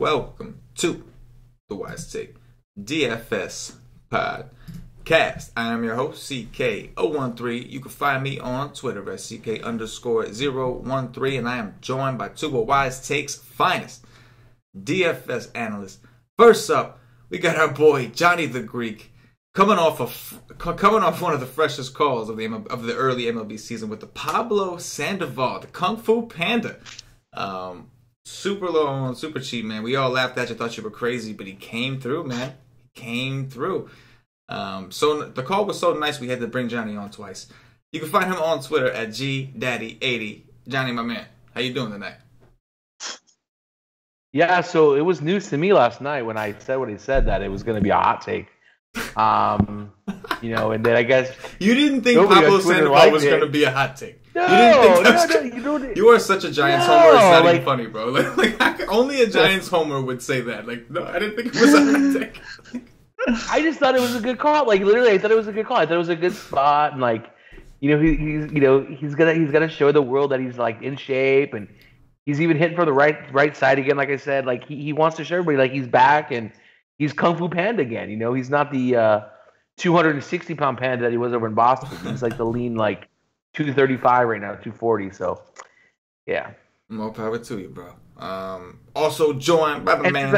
welcome to the Sate DFS podcast. I am your host, CK013. You can find me on Twitter at CK_013, and I am joined by two of Wise Take's finest DFS analysts. First up, we got our boy Johnny the Greek, coming off one of the freshest calls of the early MLB season with the Pablo Sandoval, the Kung Fu Panda. Super low and super cheap, man. We all laughed at you, thought you were crazy, but he came through, man. He came through. So the call was so nice, we had to bring Johnny on twice. You can find him on Twitter at GDaddy80. Johnny, my man, how you doing tonight? Yeah, so it was news to me last night when I said what he said, that it was going to be a hot take. And then I guess you didn't think Pablo Sandoval was going to be a hot take. No, you are such a Giants homer. It's not even funny, bro. Like only a Giants homer would say that. Like, no, I didn't think it was a hot take. I just thought it was a good call. Like, literally, I thought it was a good call. I thought it was a good spot, and he's gonna show the world that he's like in shape, and he's even hitting for the right side again. Like I said, like he wants to show everybody like he's back and he's Kung Fu Panda again. He's not the 260-pound Panda that he was over in Boston. He's like the lean 235 right now, 240. So, yeah. More power to you, bro. Also joined by the man.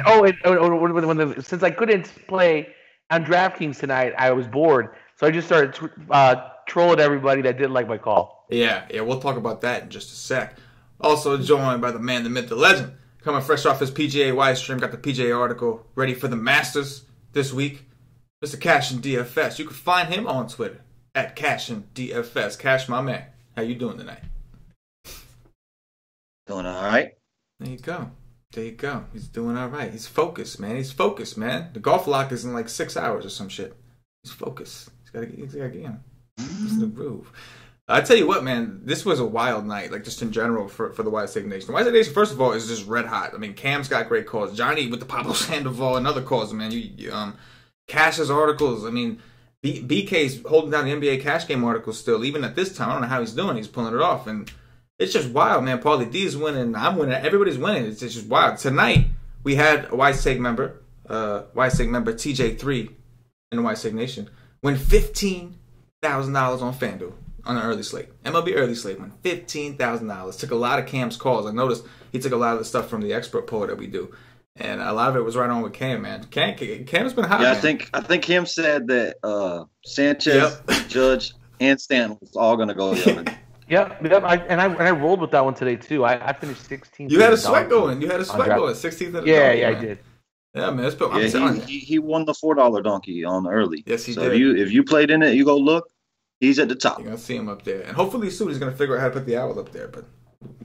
Since I couldn't play on DraftKings tonight, I was bored, so I just started trolling everybody that didn't like my call. Yeah, we'll talk about that in just a sec. Also joined by the man, the myth, the legend, coming fresh off his PGA Wise stream, got the PGA article ready for the Masters this week, Mr. CashinDFS. You can find him on Twitter at CashinDFS. Cash, my man, how you doing tonight? Doing all right. There you go. He's doing all right. He's focused, man. The golf lock is in like 6 hours or some shit. He's focused. He's got to get him. He's in the groove. I tell you what, man, this was a wild night, like just in general for the Wise Take Nation. The Wise Take Nation, first of all, is just red hot. I mean, Cam's got great calls. Johnny with the Pablo Sandoval and other calls, man. Cash's articles. I mean, BK's holding down the NBA cash game articles still, even at this time. I don't know how he's doing. He's pulling it off, and it's just wild, man. Paulie D's winning. I'm winning. Everybody's winning. It's just wild. Tonight, we had a Wise Take member TJ3 in the Wise Take Nation, win $15,000 on FanDuel on an early slate. MLB early slate won $15,000. Took a lot of Cam's calls. I noticed he took a lot of the stuff from the expert poll that we do, and a lot of it was right on with Cam, man. Cam's been hot. Yeah, man. I think Cam said that Sanchez, Judge, and Stanton was all going to go the other. Yep. I rolled with that one today too. I finished 16th. You had a sweat going. 16th. I did. Yeah, man. He won the $4 donkey on early. Yes, he did. did. If you played in it, you go look. He's at the top. You're gonna see him up there, and hopefully soon he's gonna figure out how to put the owl up there. But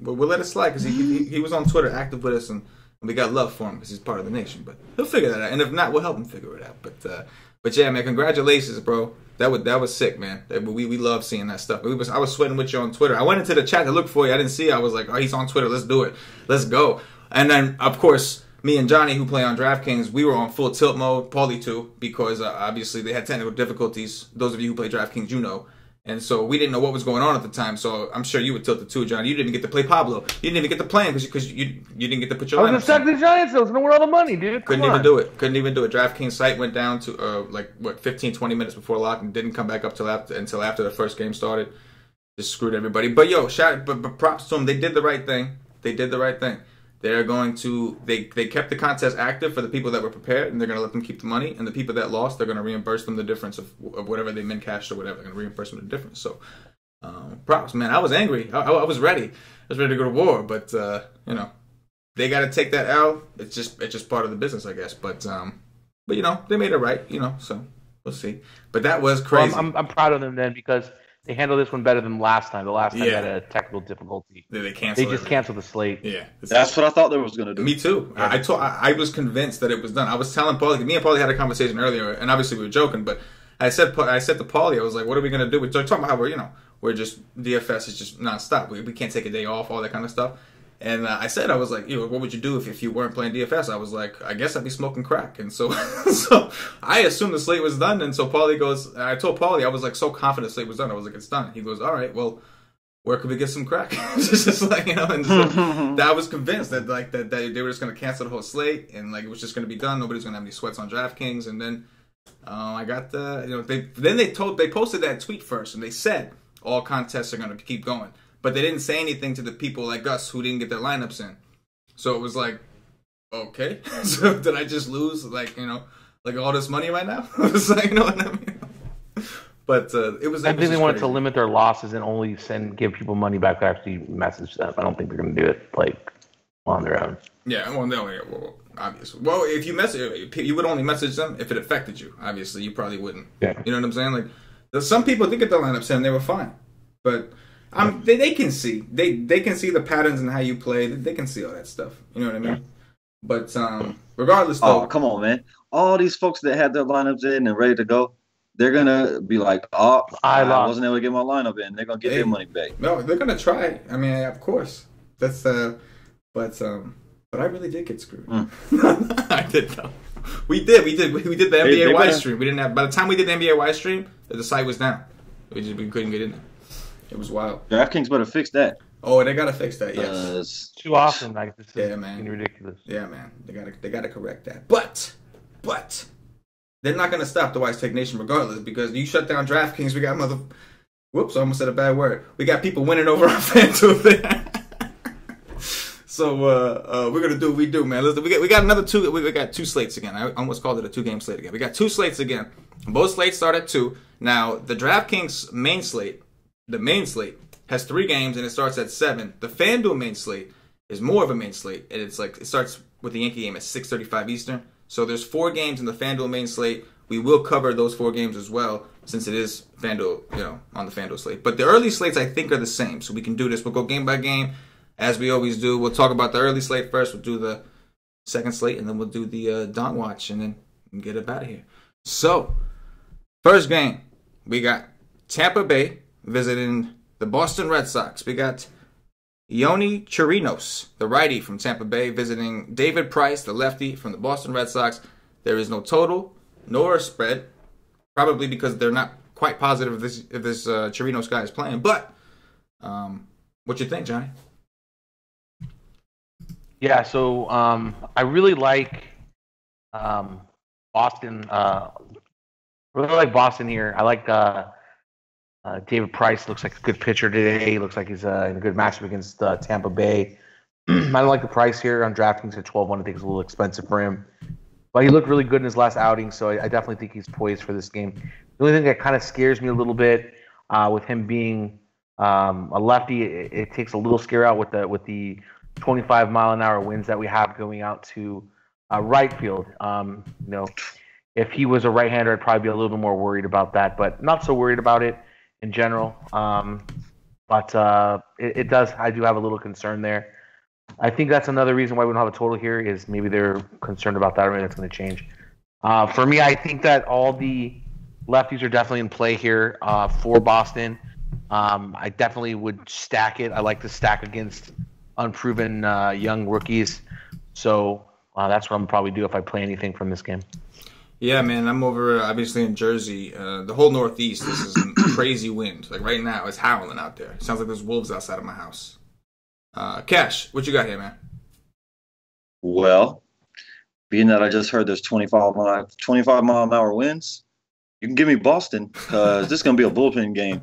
we'll let it slide because he was on Twitter active with us, and we got love for him because he's part of the nation. But he'll figure that out, and if not, we'll help him figure it out. But yeah, man, congratulations, bro. That was sick, man. We love seeing that stuff. I was sweating with you on Twitter. I went into the chat to look for you. I didn't see you. I was like, oh, he's on Twitter. Let's do it. Let's go. And then, of course, me and Johnny, who play on DraftKings, we were on full tilt mode. Paulie too, because obviously they had technical difficulties. Those of you who play DraftKings, you know. And so we didn't know what was going on at the time. So I'm sure you were tilted too, Johnny. You didn't even get to play Pablo. You didn't even get to play him because you didn't get to put your line. I was stuck the Giants. I was going to win all the money, dude. Couldn't even do it. DraftKings site went down to 15, 20 minutes before lock and didn't come back up until after the first game started. Just screwed everybody. But but props to them. They did the right thing. They're going to they kept the contest active for the people that were prepared, and they're going to let them keep the money. And the people that lost, they're going to reimburse them the difference of whatever they min cashed or whatever. They're going to reimburse them the difference. So props, man. I was angry. I was ready. I was ready to go to war, but they got to take that L. It's just part of the business, I guess. But they made it right. So we'll see. But that was crazy. Well, I'm proud of them then because they handled this one better than last time. The last time they had a technical difficulty. They just canceled the slate. Yeah, that's what I thought they was going to do. Me too. Yeah. I was convinced that it was done. I was telling Paulie. Me and Paulie had a conversation earlier, and obviously we were joking. But I said to Paulie, I was like, "What are we going to do?" We're talking about how we're just DFS is just nonstop. We can't take a day off, all that kind of stuff. And I was like, what would you do if you weren't playing DFS? I was like, I guess I'd be smoking crack. And so I assumed the slate was done. And so Paulie goes, I told Paulie, I was like so confident the slate was done. I was like, it's done. He goes, all right, well, where could we get some crack? It's just like, you know, and so I was convinced that like that they were just going to cancel the whole slate and like it was just going to be done. Nobody's going to have any sweats on DraftKings. And then I got the, you know, they posted that tweet first and they said all contests are going to keep going, but they didn't say anything to the people like us who didn't get their lineups in. So it was like, okay, so did I just lose like, you know, like all this money right now? It's like, you know what I mean? But it was. I think they wanted to limit their losses and only give people money back to actually message them. I don't think they're going to do it like on their own. Yeah, well, no, yeah, well, obviously. Well, if you message, you would only message them if it affected you. Obviously, you probably wouldn't. Yeah. You know what I'm saying? Like, some people did get their lineups in, they were fine, but they can see they can see the patterns and how you play. They can see all that stuff. You know what I mean? But regardless, though. Oh, come on, man! All these folks that had their lineups in and ready to go. They're gonna be like, "Oh, I wasn't able to get my lineup in." They're gonna get their money back. No, they're gonna try. I mean, of course. That's but I really did get screwed. I did though. We did the NBA Y stream. We didn't have. By the time we did the NBA Y stream, the site was down. We couldn't get in there. It was wild. DraftKings better fix that. Oh, they gotta fix that. Yes. Too often, like this is man. Ridiculous. Yeah, man. They gotta correct that. But. They're not going to stop the White Take Nation regardless because you shut down DraftKings, we got whoops, I almost said a bad word. We got people winning over our FanDuel there. So we're going to do what we do, man. Listen, we got another two. We got two slates again. I almost called it a 2-game slate again. We got two slates again. Both slates start at 2. Now, the DraftKings main slate, has 3 games and it starts at 7. The FanDuel main slate is more of a main slate. And it starts with the Yankee game at 6:35 Eastern. So there's 4 games in the FanDuel main slate. We will cover those 4 games as well, since it is FanDuel, you know, on the FanDuel slate. But the early slates I think are the same, so we can do this. We'll go game by game, as we always do. We'll talk about the early slate first. We'll do the second slate, and then we'll do the Don't Watch, and then get it out of here. So, first game, we got Tampa Bay visiting the Boston Red Sox. We got Yoni Chirinos, the righty from Tampa Bay, visiting David Price, the lefty from the Boston Red Sox. There is no total, nor a spread, probably because they're not quite positive if this Chirinos guy is playing. But what you think, Johnny? Yeah, so I really like Boston. Really like Boston here. I like David Price. Looks like a good pitcher today. He looks like he's in a good matchup against Tampa Bay. I don't like the price here on DraftKings at 12-1. I think it's a little expensive for him. But he looked really good in his last outing, so I definitely think he's poised for this game. The only thing that kind of scares me a little bit with him being a lefty, it takes a little scare out with the 25-mile-an-hour winds that we have going out to right field. You know, if he was a right-hander, I'd probably be a little bit more worried about that, but not so worried about it in general. But it does. I do have a little concern there. I think that's another reason why we don't have a total here is maybe they're concerned about that. I mean, it's going to change. For me, I think that all the lefties are definitely in play here for Boston. I definitely would stack it. I like to stack against unproven young rookies. So that's what I'm probably do if I play anything from this game. Yeah, man, I'm over obviously in Jersey. The whole Northeast, this is crazy wind. Like right now, it's howling out there. It sounds like there's wolves outside of my house. Cash, what you got here, man? Well, being that I just heard there's 25-mile-an-hour winds, you can give me Boston because this is going to be a bullpen game.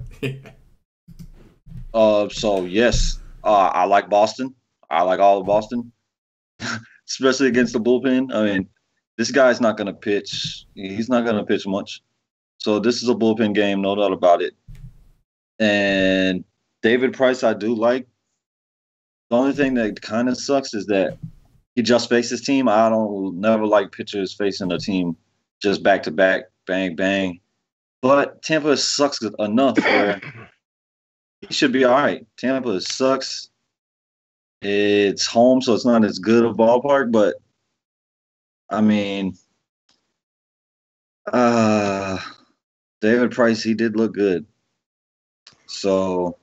So, yes, I like Boston. I like all of Boston, especially against the bullpen. I mean, this guy's not going to pitch. He's not going to pitch much. So this is a bullpen game, no doubt about it. And David Price, I do like. The only thing that kind of sucks is that he just faced his team. I don't never like pitchers facing a team just back to back, bang, bang. But Tampa sucks enough where he should be all right. Tampa sucks. It's home, so it's not as good a ballpark, but I mean, David Price, he did look good. So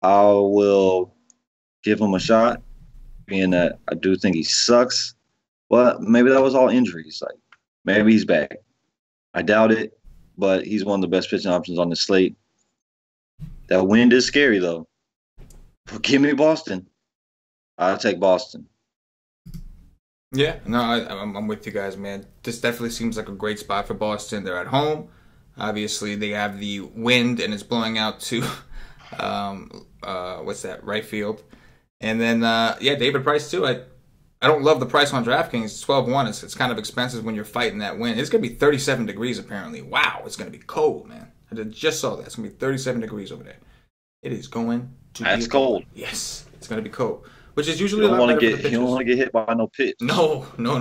I will give him a shot, being that I do think he sucks. But maybe that was all injuries. Like, maybe he's back. I doubt it, but he's one of the best pitching options on the slate. That wind is scary, though. Give me Boston. I'll take Boston. Yeah, no, I'm with you guys, man. This definitely seems like a great spot for Boston. They're at home. Obviously, they have the wind, and it's blowing out to, right field. And then, David Price, too. I don't love the price on DraftKings. It's 12-1. It's kind of expensive when you're fighting that wind. It's going to be 37 degrees, apparently. Wow, it's going to be cold, man. I just saw that. It's going to be 37 degrees over there. It is going to be cold. Yes, it's going to be cold. Which is usually you don't want to get hit by no pitch. No. You don't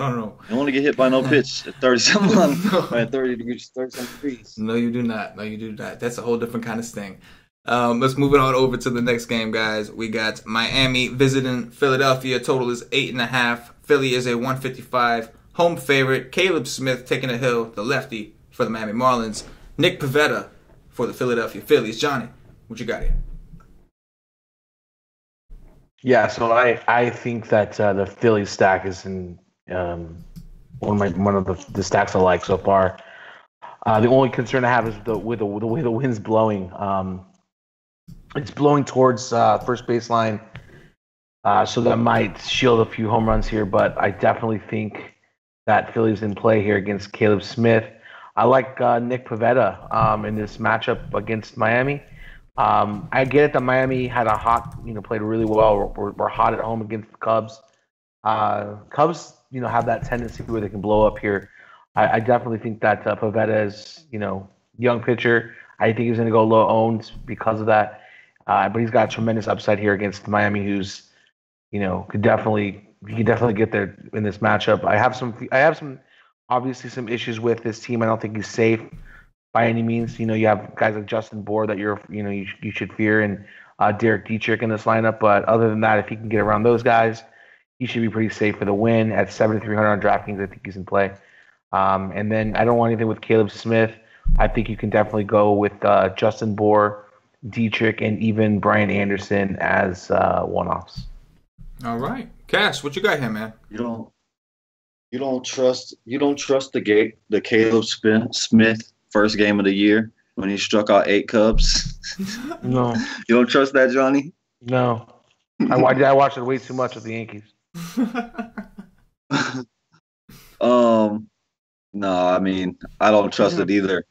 want to get hit by no pitch at 37 at 30 degrees, 37 degrees. No, you do not. That's a whole different kind of sting. Let's move it on over to the next game, guys. We got Miami visiting Philadelphia. Total is 8.5. Philly is a 155 home favorite. Caleb Smith taking a hill, the lefty for the Miami Marlins. Nick Pivetta for the Philadelphia Phillies. Johnny, what you got here? Yeah, so I think that the Phillies stack is in one of the stacks I like so far. The only concern I have is with the way the wind's blowing. It's blowing towards first baseline, so that might shield a few home runs here. But I definitely think that Philly's in play here against Caleb Smith. I like Nick Pivetta in this matchup against Miami. I get it that Miami had played really well. We're hot at home against the Cubs. Cubs, have that tendency where they can blow up here. I definitely think that Pivetta is, young pitcher. I think he's going to go low owned because of that. But he's got tremendous upside here against Miami, who's, could definitely get there in this matchup. I have some obviously some issues with this team. I don't think he's safe by any means. You have guys like Justin Bour that you should fear, and Derek Dietrich in this lineup. But other than that, if he can get around those guys, he should be pretty safe for the win. At 7,300 on DraftKings, I think he's in play. And then I don't want anything with Caleb Smith. I think you can definitely go with Justin Bour, Dietrich, and even Brian Anderson as one-offs. All right, Cash, what you got here, man? You don't trust the Caleb Smith first game of the year when he struck out 8 Cubs? No. You don't trust that, Johnny? No. I watched it way too much with the Yankees. No, I don't trust it either.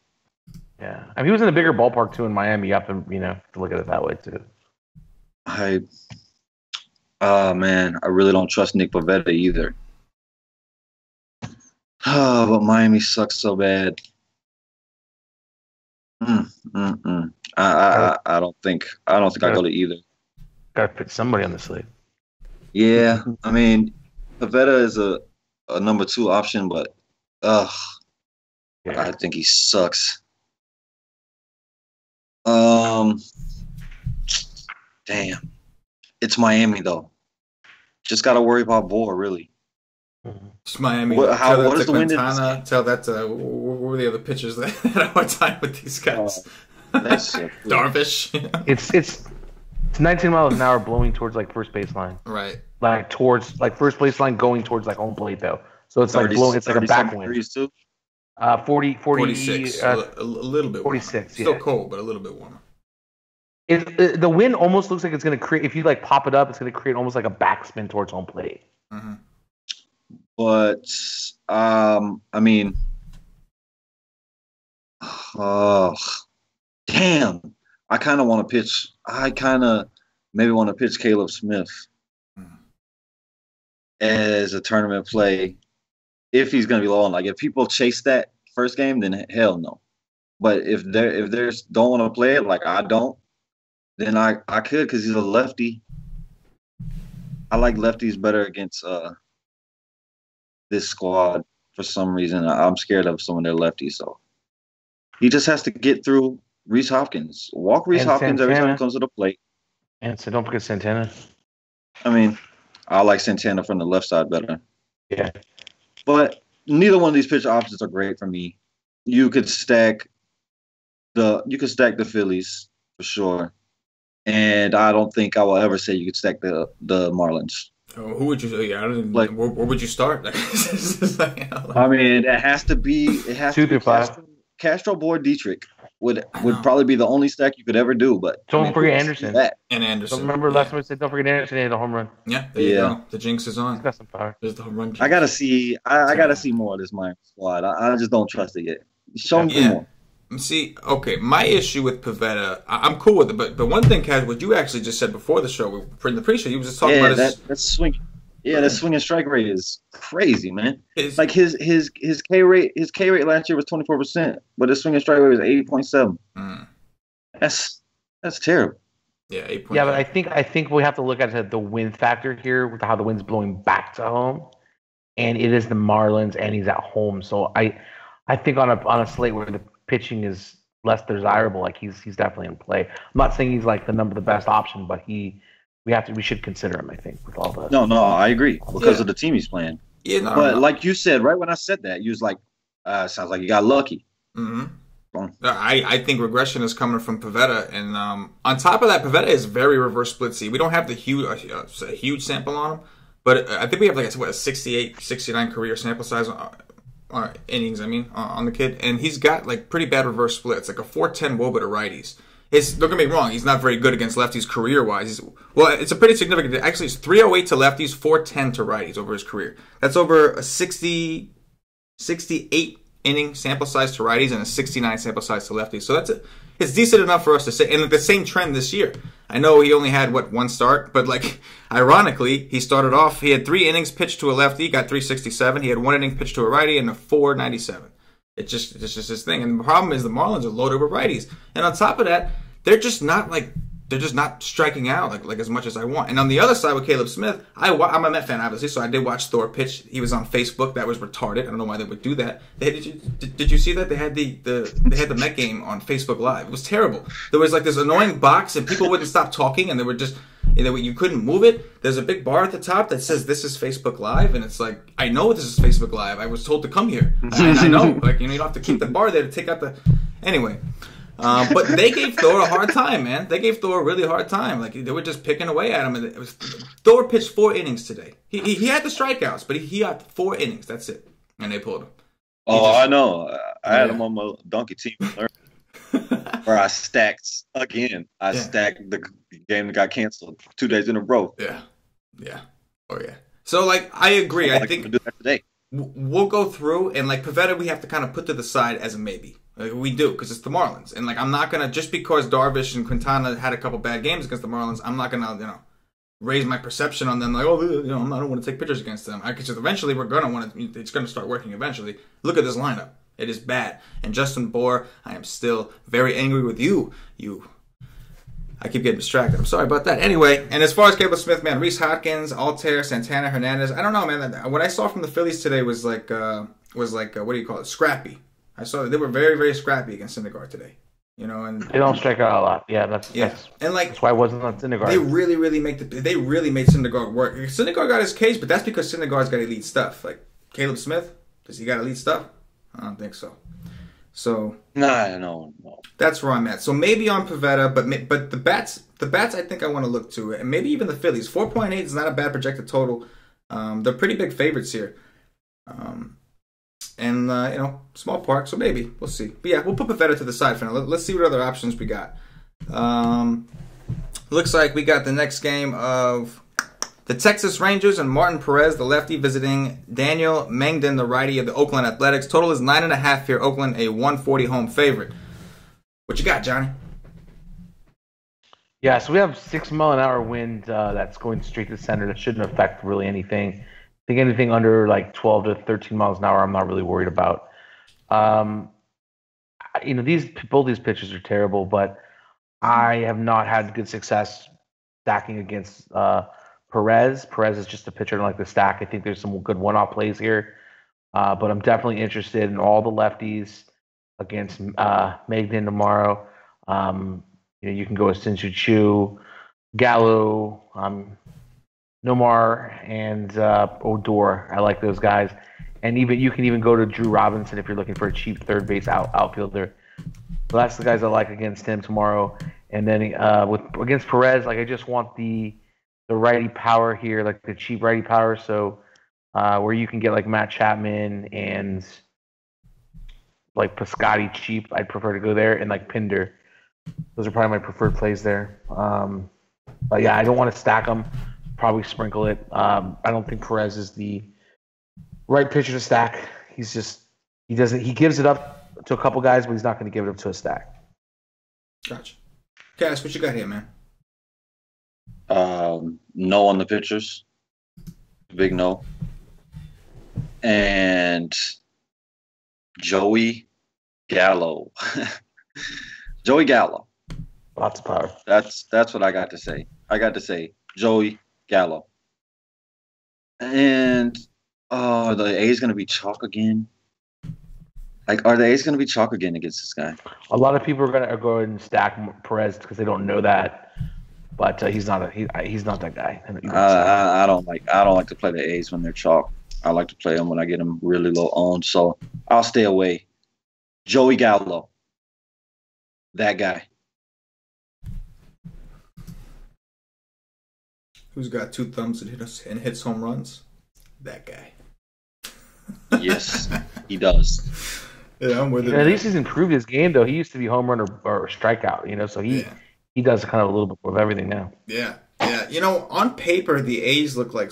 Yeah. He was in a bigger ballpark too in Miami. You have to, to look at it that way too. I really don't trust Nick Pivetta either. Oh, but Miami sucks so bad. I don't think I go to either. Gotta pick somebody on the slate. Yeah, Pivetta is a number 2 option, but I think he sucks. Damn, it's Miami though. Just gotta worry about Bour, really. It's Miami. What is the wind? Tell that to what were the other pitchers that had a hard time with these guys? That's so cool. Darvish. It's 19 miles an hour blowing towards first baseline. Right. Towards first baseline going towards home plate though. So it's blowing. It's like a backwind. 46. A little bit warmer. 46. Still yeah. cold, but a little bit warmer. The wind almost looks like it's going to create. If you pop it up, it's going to create almost like a backspin towards home plate. Mm-hmm. But damn, I kind of want to pitch. I kind of maybe want to pitch Caleb Smith as a tournament play if he's going to be low on. If people chase that first game, then hell no. But if they don't want to play it like I don't, then I could because he's a lefty. I like lefties better against this squad for some reason. I'm scared of some of their lefties, so he just has to get through Rhys Hopkins. Walk Rhys Hopkins every time he comes to the plate. And so don't forget Santana. I like Santana from the left side better. Yeah. But neither one of these pitch options are great for me. You could stack the Phillies for sure. And I don't think I will ever say you could stack the Marlins. Oh, who would you say? Yeah, where would you start? It has to be 2 through 5. Castro, Bour, Dietrich. would probably be the only stack you could ever do. But don't forget Anderson. And Anderson. Don't remember last time I said don't forget Anderson hit a home run. Yeah, there you go. The jinx is on. He's got some power. There's the home run jinx. I gotta see. I gotta see more of this Miami squad. I just don't trust it yet. Show me more. See, okay, my issue with Pivetta, I'm cool with it, but one thing, Kaz, what you actually just said before the show, in the pre-show, you was just talking about that swing. Yeah, that swing and strike rate is crazy, man. Like his K rate last year was 24%, but his swing and strike rate was 80.7. That's terrible. Yeah, 8. Yeah, but I think we have to look at the wind factor here with how the wind's blowing back to home, and it is the Marlins, and he's at home. So I think on a slate where the pitching is less desirable, like he's definitely in play. I'm not saying he's like the best option, but we should consider him. I think with all the no, I agree because of the team he's playing. Yeah, but like you said, right when I said that, you was like, sounds like you got lucky. Mm-hmm. I think regression is coming from Pivetta, and on top of that, Pivetta is very reverse splitsy. We don't have the huge sample on him, but I think we have like a 68, 69 career sample size. Innings, on the kid, and he's got like pretty bad reverse splits, like a 4.10 WOBA to righties. Don't get me wrong, he's not very good against lefties career wise. It's a pretty significant. Actually, it's 308 to lefties, 410 to righties over his career. That's over a 68 inning sample size to righties and a 69 sample size to lefties. So it's decent enough for us to say. And like the same trend this year. I know he only had one start, but like ironically, he started off. He had 3 innings pitched to a lefty, got 367. He had 1 inning pitched to a righty and a 497. It's just his thing. And the problem is the Marlins are loaded with righties, and on top of that, they're just not striking out like as much as I want. And on the other side with Caleb Smith, I'm a Met fan obviously, so I did watch Thor pitch. He was on Facebook. That was retarded. I don't know why they would do that. Did you see that they had the Met game on Facebook Live? It was terrible. There was like this annoying box, and people wouldn't stop talking, and they were just you couldn't move it. There's a big bar at the top that says this is Facebook Live, and it's like I know this is Facebook Live. I was told to come here. I know, like you don't have to keep the bar there to take out the anyway. But they gave Thor a hard time, man. They gave Thor a really hard time. Like they were just picking away at him. And Thor pitched 4 innings today. He had the strikeouts, but he got 4 innings. That's it, and they pulled him. I know. I had him on my donkey team where I stacked again. I stacked the game that got canceled 2 days in a row. Yeah. Oh yeah. So like I agree. I think do that today. We'll go through, and like Pivetta, we have to kind of put to the side as a maybe. Like, we do, because it's the Marlins. And like I'm not going to, just because Darvish and Quintana had a couple bad games against the Marlins, I'm not going to, raise my perception on them like, I don't want to take pictures against them. Because eventually we're going to want to, it's going to start working eventually. Look at this lineup. It is bad. And Justin Bour, I am still very angry with you. I keep getting distracted. I'm sorry about that. Anyway, and as far as Caleb Smith, man, Rhys Hoskins, Altair, Santana, Hernandez, I don't know, man. What I saw from the Phillies today was like what do you call it? Scrappy. I saw that they were very, very scrappy against Syndergaard today. And they don't strike out a lot. Yeah, that's and like that's why I wasn't on Syndergaard. They really made Syndergaard work. Syndergaard got his case, but that's because Syndergaard's got elite stuff. Like Caleb Smith, does he got elite stuff? I don't think so. So no. That's where I'm at. So maybe on Pivetta, but the bats I think I want to look to, and maybe even the Phillies. 4.8 is not a bad projected total. They're pretty big favorites here. And small park, so maybe we'll see. But yeah, we'll put Pivetta to the side for now. Let's see what other options we got. Looks like we got the next game of the Texas Rangers and Martin Perez, the lefty, visiting Daniel Mengden, the righty of the Oakland Athletics. Total is 9.5 here. Oakland, a 140 home favorite. What you got, Johnny? Yeah, so we have 6 mile an hour wind that's going straight to center. That shouldn't affect really anything. I think anything under like 12 to 13 miles an hour, I'm not really worried about. Both these pitchers are terrible, but I have not had good success stacking against Perez. Perez is just a pitcher I don't like to stack. I think there's some good one-off plays here, but I'm definitely interested in all the lefties against Mengden tomorrow. You can go with Shin-Soo Choo, Gallo, Nomar, and Odor. I like those guys. And you can even go to Drew Robinson if you're looking for a cheap third base outfielder. So that's the guys I like against him tomorrow. And then against Perez, like I just want the righty power here, like the cheap righty power. So where you can get like Matt Chapman and like Piscotti cheap, I'd prefer to go there, and like Pinder. Those are probably my preferred plays there. But yeah, I don't want to stack them. Probably sprinkle it. I don't think Perez is the right pitcher to stack. He gives it up to a couple guys, but he's not going to give it up to a stack. Gotcha. Cass, what you got here, man? No on the pitchers. Big no. And Joey Gallo. Joey Gallo. Lots of power. That's what I got to say. I got to say Joey Gallo. And the A's going to be chalk again. Like, are the A's going to be chalk again against this guy? A lot of people are going to go ahead and stack Perez because they don't know that, but he's not that guy. I don't like to play the A's when they're chalk. I like to play them when I get them really low owned. So I'll stay away. Joey Gallo, that guy. Who's got 2 thumbs and hits home runs? That guy. Yes, he does. Yeah, I'm with it. At least he's improved his game, though. He used to be home run or strikeout, so he does kind of a little bit of everything now. Yeah. On paper, the A's look like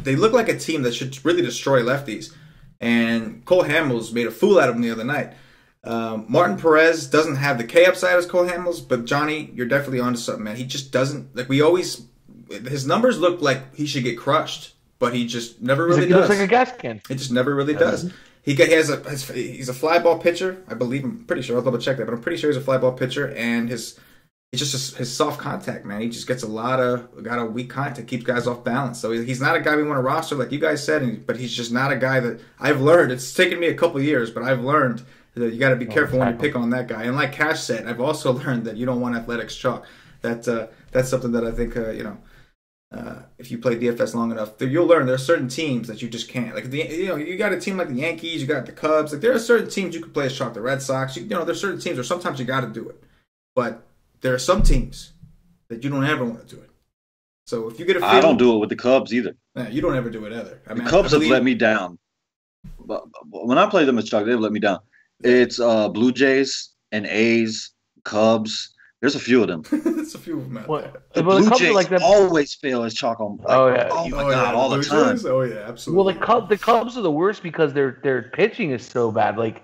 they look like a team that should really destroy lefties. And Cole Hamels made a fool out of him the other night. Martin Perez doesn't have the K upside as Cole Hamels, but Johnny, you're definitely onto something, man. He just doesn't, his numbers look like he should get crushed, but he just never really does. He looks like a gas can. He just never really does. He's a fly ball pitcher, I believe. I'm pretty sure. I'll double check that, but I'm pretty sure he's a fly ball pitcher, and it's just his soft contact, man. He just gets a lot of weak contact, keeps guys off balance. So he's not a guy we want to roster, like you guys said, but he's just not a guy that I've learned. It's taken me a couple years, but I've learned that you got to be careful when you pick on that guy. And like Cash said, I've also learned that you don't want athletics chalk. That's something that I think if you play DFS long enough, you'll learn there are certain teams that you just can't. Like you got a team like the Yankees, you got the Cubs. Like there are certain teams you can play as chalk. The Red Sox, there's certain teams where sometimes you got to do it, but there are some teams that you don't ever want to do it. So if you get I don't do it with the Cubs either. You don't ever do it either. The Cubs have let me down. But when I play them as chalk, they've let me down. It's Blue Jays and A's, Cubs. There's a few of them. There's a few of them out there. The Blue Jays like always fail as chalk on. Oh my God, all the time. Oh yeah, absolutely. Well, the Cubs are the worst because their pitching is so bad. Like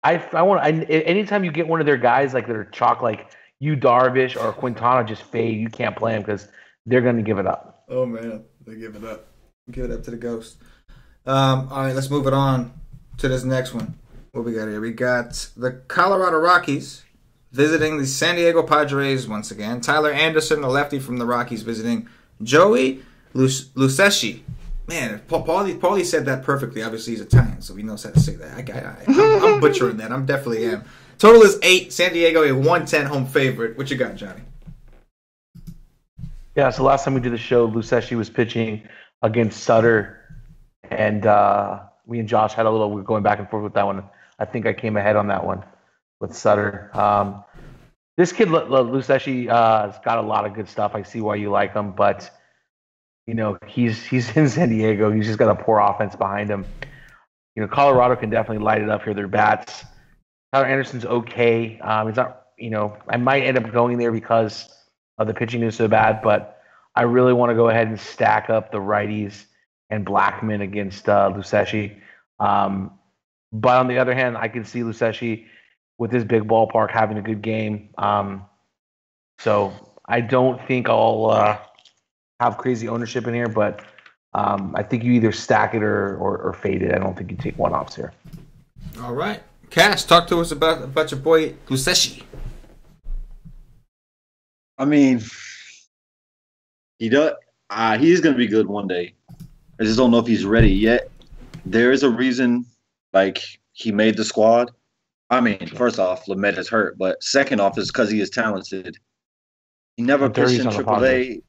anytime you get one of their guys like that are chalk, like you Darvish or Quintana just fade, you can't play them because they're going to give it up. Oh man, they give it up. Give it up to the ghost. All right, let's move it on to this next one. What we got here? We got the Colorado Rockies visiting the San Diego Padres once again. Tyler Anderson, the lefty from the Rockies, visiting Joey Lucchesi. Man, Paulie said that perfectly. Obviously, he's Italian, so he knows how to say that. I'm butchering that. I'm definitely am. Total is 8. San Diego, a 110 home favorite. What you got, Johnny? Yeah, so last time we did the show, Lucchesi was pitching against Sutter, and we and Josh we were going back and forth with that one. I think I came ahead on that one with Sutter. This kid, Lucchesi, has got a lot of good stuff. I see why you like him, but he's in San Diego. He's just got a poor offense behind him. Colorado can definitely light it up here. Their bats. Tyler Anderson's okay. He's not. I might end up going there because of the pitching is so bad, but I really want to go ahead and stack up the righties and Blackman against Lucchesi. But on the other hand, I can see Lucchesi with his big ballpark having a good game. So I don't think I'll have crazy ownership in here, but I think you either stack it or fade it. I don't think you take one off here. All right. Cash, talk to us about your boy Lucchesi. I mean, he does. He's going to be good one day. I just don't know if he's ready yet. There is a reason, he made the squad. I mean, first off, Lamet is hurt, but second off is because he is talented. He never pitched in AAA.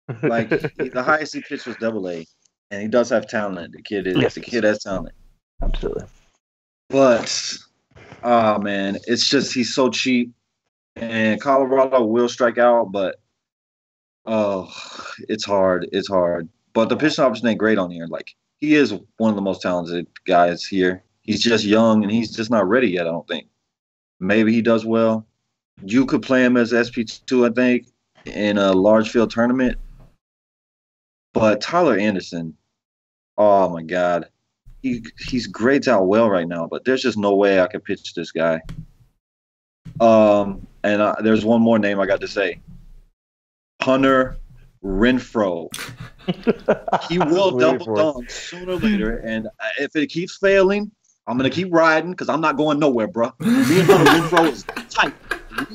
The highest he pitched was AA, and he does have talent. The kid has talent. Absolutely. But, man, it's just he's so cheap. And Colorado will strike out, but, it's hard. It's hard. But the pitching option ain't great on here. He is one of the most talented guys here. He's just young and he's just not ready yet, I don't think. Maybe he does well. You could play him as SP2, I think, in a large field tournament. But Tyler Anderson, oh my God. He's grades out well right now, but there's just no way I can pitch this guy. There's one more name I got to say. Hunter Renfroe. He will double dunk sooner or later, and if it keeps failing, I'm gonna keep riding because I'm not going nowhere, bro. Me and Hunter Renfroe is tight.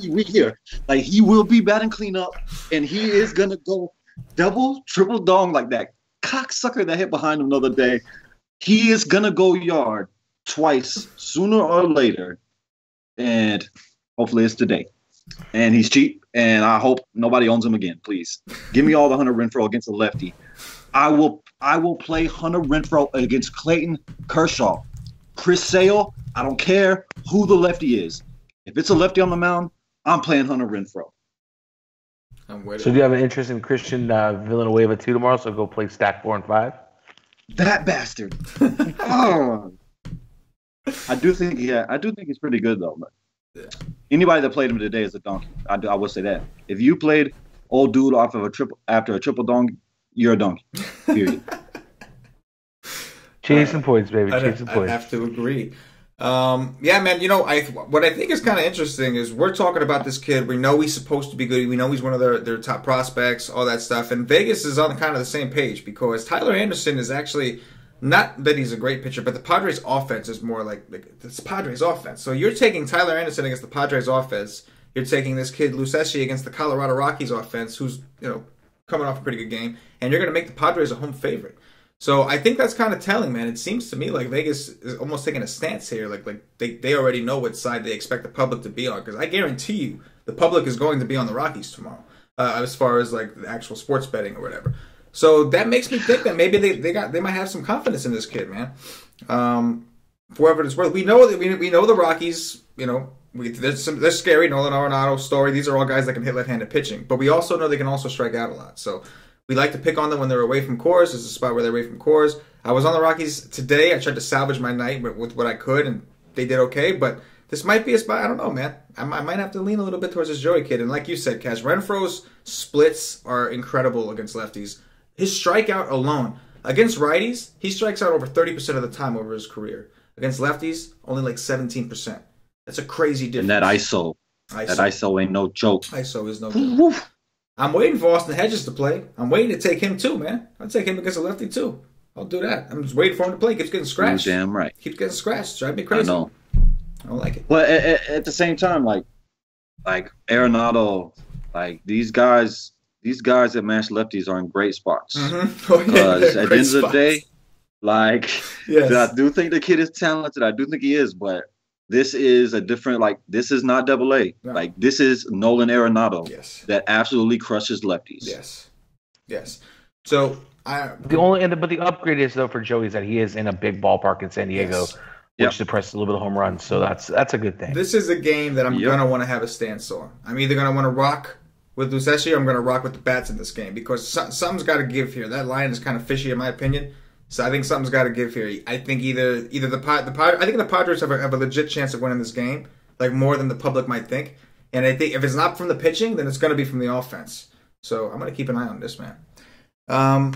We here. Like, he will be batting cleanup, and he is gonna go double, triple dong like that cocksucker that hit behind him the other day. He is gonna go yard twice sooner or later, and hopefully it's today. And he's cheap, and I hope nobody owns him again. Please give me all the Hunter Renfroe against a lefty. I will play Hunter Renfroe against Clayton Kershaw, Chris Sale. I don't care who the lefty is. If it's a lefty on the mound, I'm playing Hunter Renfroe. I'm waiting. So do you have an interest in Christian Villanueva too tomorrow? So go play stack 4 and 5. That bastard. Oh. I do think he's pretty good though. But anybody that played him today is a donkey. I will say that. If you played old dude off of after a triple donkey, you're a donkey. Period. Chasing points, baby. Chasing points. I have to agree. Yeah, man. What I think is kind of interesting is we're talking about this kid. We know he's supposed to be good. We know he's one of their top prospects, all that stuff. And Vegas is on kind of the same page because Tyler Anderson is actually not that he's a great pitcher, but the Padres offense is more like it's Padres offense. So you're taking Tyler Anderson against the Padres offense. You're taking this kid Lucchesi against the Colorado Rockies offense, who's coming off a pretty good game, and you're going to make the Padres a home favorite. So I think that's kind of telling, man. It seems to me like Vegas is almost taking a stance here. Like they already know what side they expect the public to be on. Because I guarantee you the public is going to be on the Rockies tomorrow as far as like the actual sports betting or whatever. So that makes me think that maybe they might have some confidence in this kid, man. For whatever it's worth. We know that we know the Rockies, they're scary. Nolan Arenado, Story. These are all guys that can hit left-handed pitching. But we also know they can also strike out a lot. So we like to pick on them when they're away from Coors. This is a spot where they're away from Coors. I was on the Rockies today. I tried to salvage my night with what I could, and they did okay. But this might be a spot. I don't know, man. I might have to lean a little bit towards this Joey kid. And like you said, Cash, Renfroe's splits are incredible against lefties. His strikeout alone. Against righties, he strikes out over 30% of the time over his career. Against lefties, only like 17%. That's a crazy difference. And that ISO ain't no joke. ISO is no joke. I'm waiting for Austin Hedges to play. I'm waiting to take him too, man. I'll take him against a lefty too. I'll do that. I'm just waiting for him to play. He keeps getting scratched. You're damn right. Keeps getting scratched. Drive me crazy. I know. I don't like it. Well, at the same time, like Arenado, like these guys that match lefties are in great spots. Mm-hmm. Oh, yeah, at the end of the day, like, yes. I do think the kid is talented. I do think he is, but this is a different, this is not double A. No. Like, this is Nolan Arenado that absolutely crushes lefties. Yes. So, but the upgrade is, though, for Joey is that he is in a big ballpark in San Diego, which suppresses a little bit of home runs. So that's a good thing. This is a game that I'm going to want to have a stance on. I'm either going to want to rock with Lucchesi or I'm going to rock with the bats in this game because something's got to give here. That line is kind of fishy in my opinion. So I think something's got to give here. I think either the Padres have a legit chance of winning this game, like more than the public might think. And I think if it's not from the pitching, then it's going to be from the offense. So I'm going to keep an eye on this, man.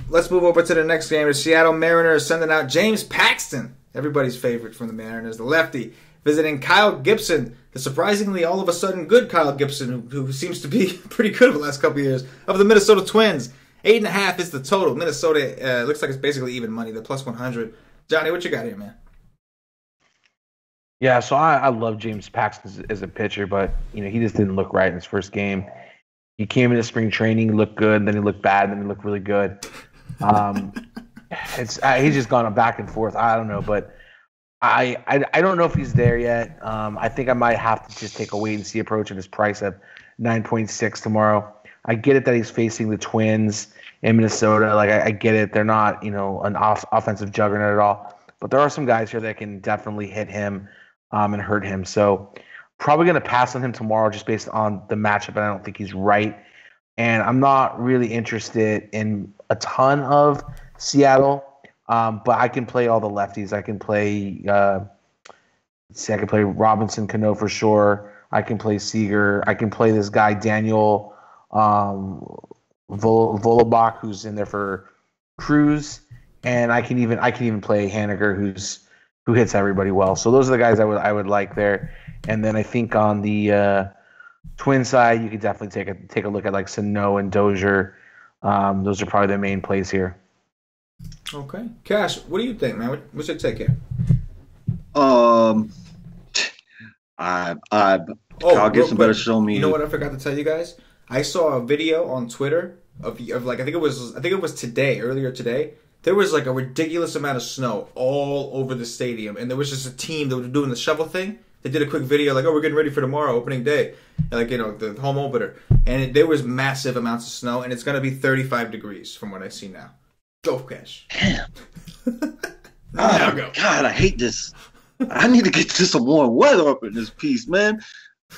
Let's move over to the next game. The Seattle Mariners sending out James Paxton, everybody's favorite from the Mariners, the lefty, visiting Kyle Gibson, the surprisingly all of a sudden good Kyle Gibson, who seems to be pretty good over the last couple of years, of the Minnesota Twins. 8.5 is the total. Minnesota looks like it's basically even money. They're plus 100. Johnny, what you got here, man? Yeah, so I love James Paxton as a pitcher, but he just didn't look right in his first game. He came into spring training, looked good, then he looked bad, then he looked really good. He's just gone back and forth. I don't know, but I don't know if he's there yet. I think I might have to just take a wait and see approach at his price at 9.6 tomorrow. I get it that he's facing the Twins in Minnesota. Like I get it, they're not an offensive juggernaut at all, but there are some guys here that can definitely hit him and hurt him. So probably going to pass on him tomorrow just based on the matchup, and I don't think he's right. And I'm not really interested in a ton of Seattle, but I can play all the lefties. I can play see, I can play Robinson Cano for sure. I can play Seager. I can play this guy Daniel Volobach, who's in there for Cruz, and I can even play Haniger, who hits everybody well. So those are the guys I would like there. And then I think on the Twin side, you could definitely take a look at like Sano and Dozier. Those are probably the main plays here. Okay, Cash, what do you think, man? What's your take here? Kyle Gibson better show me. You know what I forgot to tell you guys? I saw a video on Twitter of like I think it was today, earlier today. There was like a ridiculous amount of snow all over the stadium, and there was just a team that was doing the shovel thing. They did a quick video like, "Oh, we're getting ready for tomorrow, opening day," and like the home opener, and there was massive amounts of snow, and it's gonna be 35 degrees from what I see now. Go, Cash. Damn. Now go. God, I hate this. I need to get to some warm weather up in this piece, man.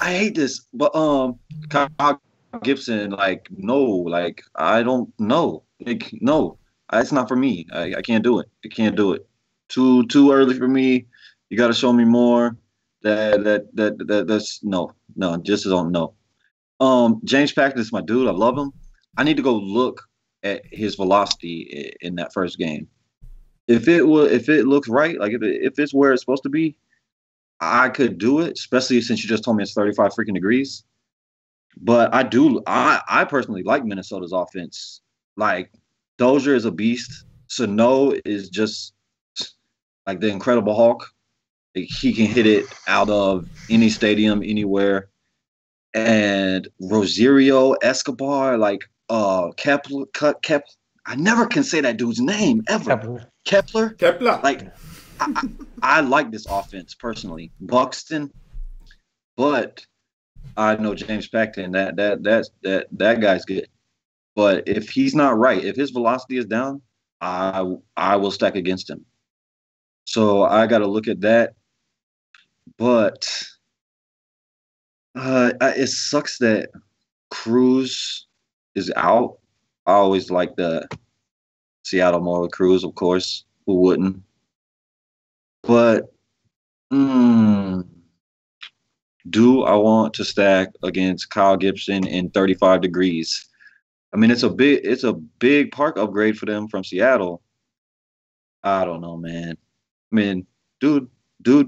I hate this. But Kyle Gibson, I don't know. No, it's not for me. I can't do it. I can't do it. Too early for me. You got to show me more. That's no. Just don't know. James Paxton is my dude. I love him. I need to go look at his velocity in that first game. If it looks right, like if it's where it's supposed to be, I could do it, especially since you just told me it's 35 freaking degrees. But I personally like Minnesota's offense. Like, Dozier is a beast. Sano is just like the Incredible Hulk. Like, he can hit it out of any stadium, anywhere. And Rosario, Escobar, like Kepler. I never can say that dude's name ever. Kepler. Like, I like this offense personally. Buxton, but I know James Paxton. That guy's good. But if he's not right, if his velocity is down, I will stack against him. So I got to look at that. But it sucks that Cruz is out. I always like the Seattle more with Cruz, of course. Who wouldn't? But do I want to stack against Kyle Gibson in 35 degrees? I mean, it's a big park upgrade for them from Seattle. I don't know, man. I mean, dude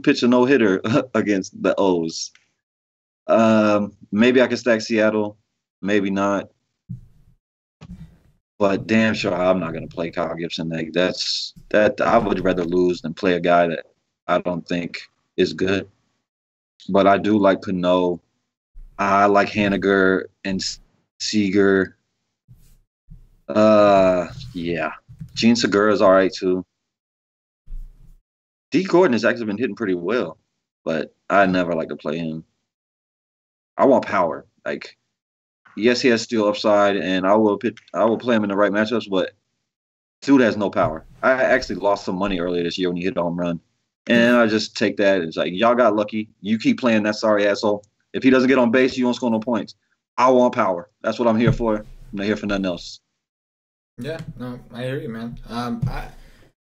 pitched a no-hitter against the O's. Maybe I can stack Seattle, maybe not. But damn sure I'm not gonna play Kyle Gibson. Like, that I would rather lose than play a guy that I don't think is good. But I do like Cano. I like Haniger and Seager. Yeah. Gene Segura is all right too. D. Gordon has actually been hitting pretty well, but I never like to play him. I want power. Like, yes, he has steal upside, and I will play him in the right matchups, but dude has no power. I actually lost some money earlier this year when he hit a home run. And I just take that. It's like, y'all got lucky. You keep playing that sorry asshole. If he doesn't get on base, you won't score no points. I want power. That's what I'm here for. I'm not here for nothing else. Yeah, no, I hear you, man. I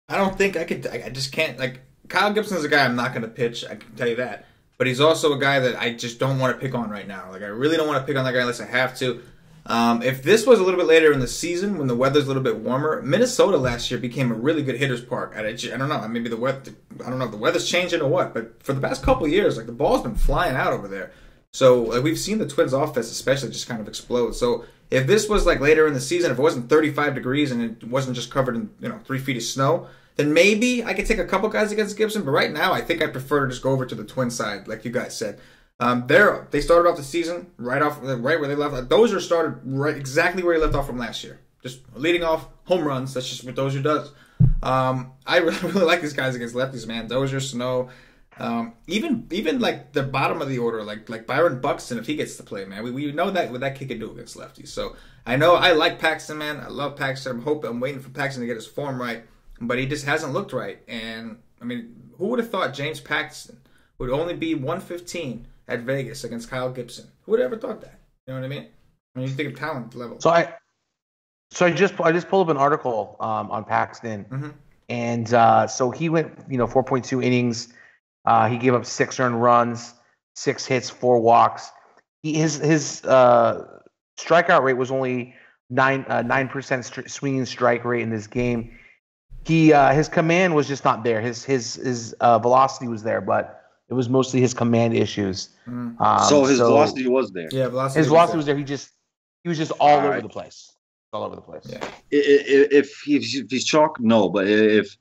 don't think I could. I just can't. Like, Kyle Gibson's a guy I'm not going to pitch. I can tell you that. But he's also a guy that I just don't want to pick on right now. Like, I really don't want to pick on that guy unless I have to. If this was a little bit later in the season, when the weather's a little bit warmer, Minnesota last year became a really good hitter's park. I don't know. Maybe the weather. I don't know if the weather's changing or what. But for the past couple of years, like, the ball's been flying out over there. So like, we've seen the Twins' offense, especially, just kind of explode. So if this was like later in the season, if it wasn't 35 degrees and it wasn't just covered in 3 feet of snow, then maybe I could take a couple guys against Gibson. But right now, I think I prefer to just go over to the Twin side, like you guys said. They started off the season right where they left. Dozier started right exactly where he left off from last year, just leading off home runs. That's just what Dozier does. I really like these guys against lefties, man. Dozier, Sano, even like the bottom of the order, like Byron Buxton, if he gets to play, man, we know that what that kid can do against lefties. So I know I like Paxton, man. I love Paxton. I'm waiting for Paxton to get his form right, but he just hasn't looked right. And I mean, who would have thought James Paxton would only be 115 at Vegas against Kyle Gibson? Who would have ever thought that? You know what I mean? When you think of talent level. So I just pulled up an article on Paxton, and so he went 4.2 innings. He gave up 6 earned runs, 6 hits, 4 walks. His strikeout rate was only 9% swinging strike rate in this game. His command was just not there. His velocity was there, but it was mostly his command issues. So his velocity was there. Yeah, his velocity was there. He was just all over the place. All over the place. Yeah. If he's chalk, no. But if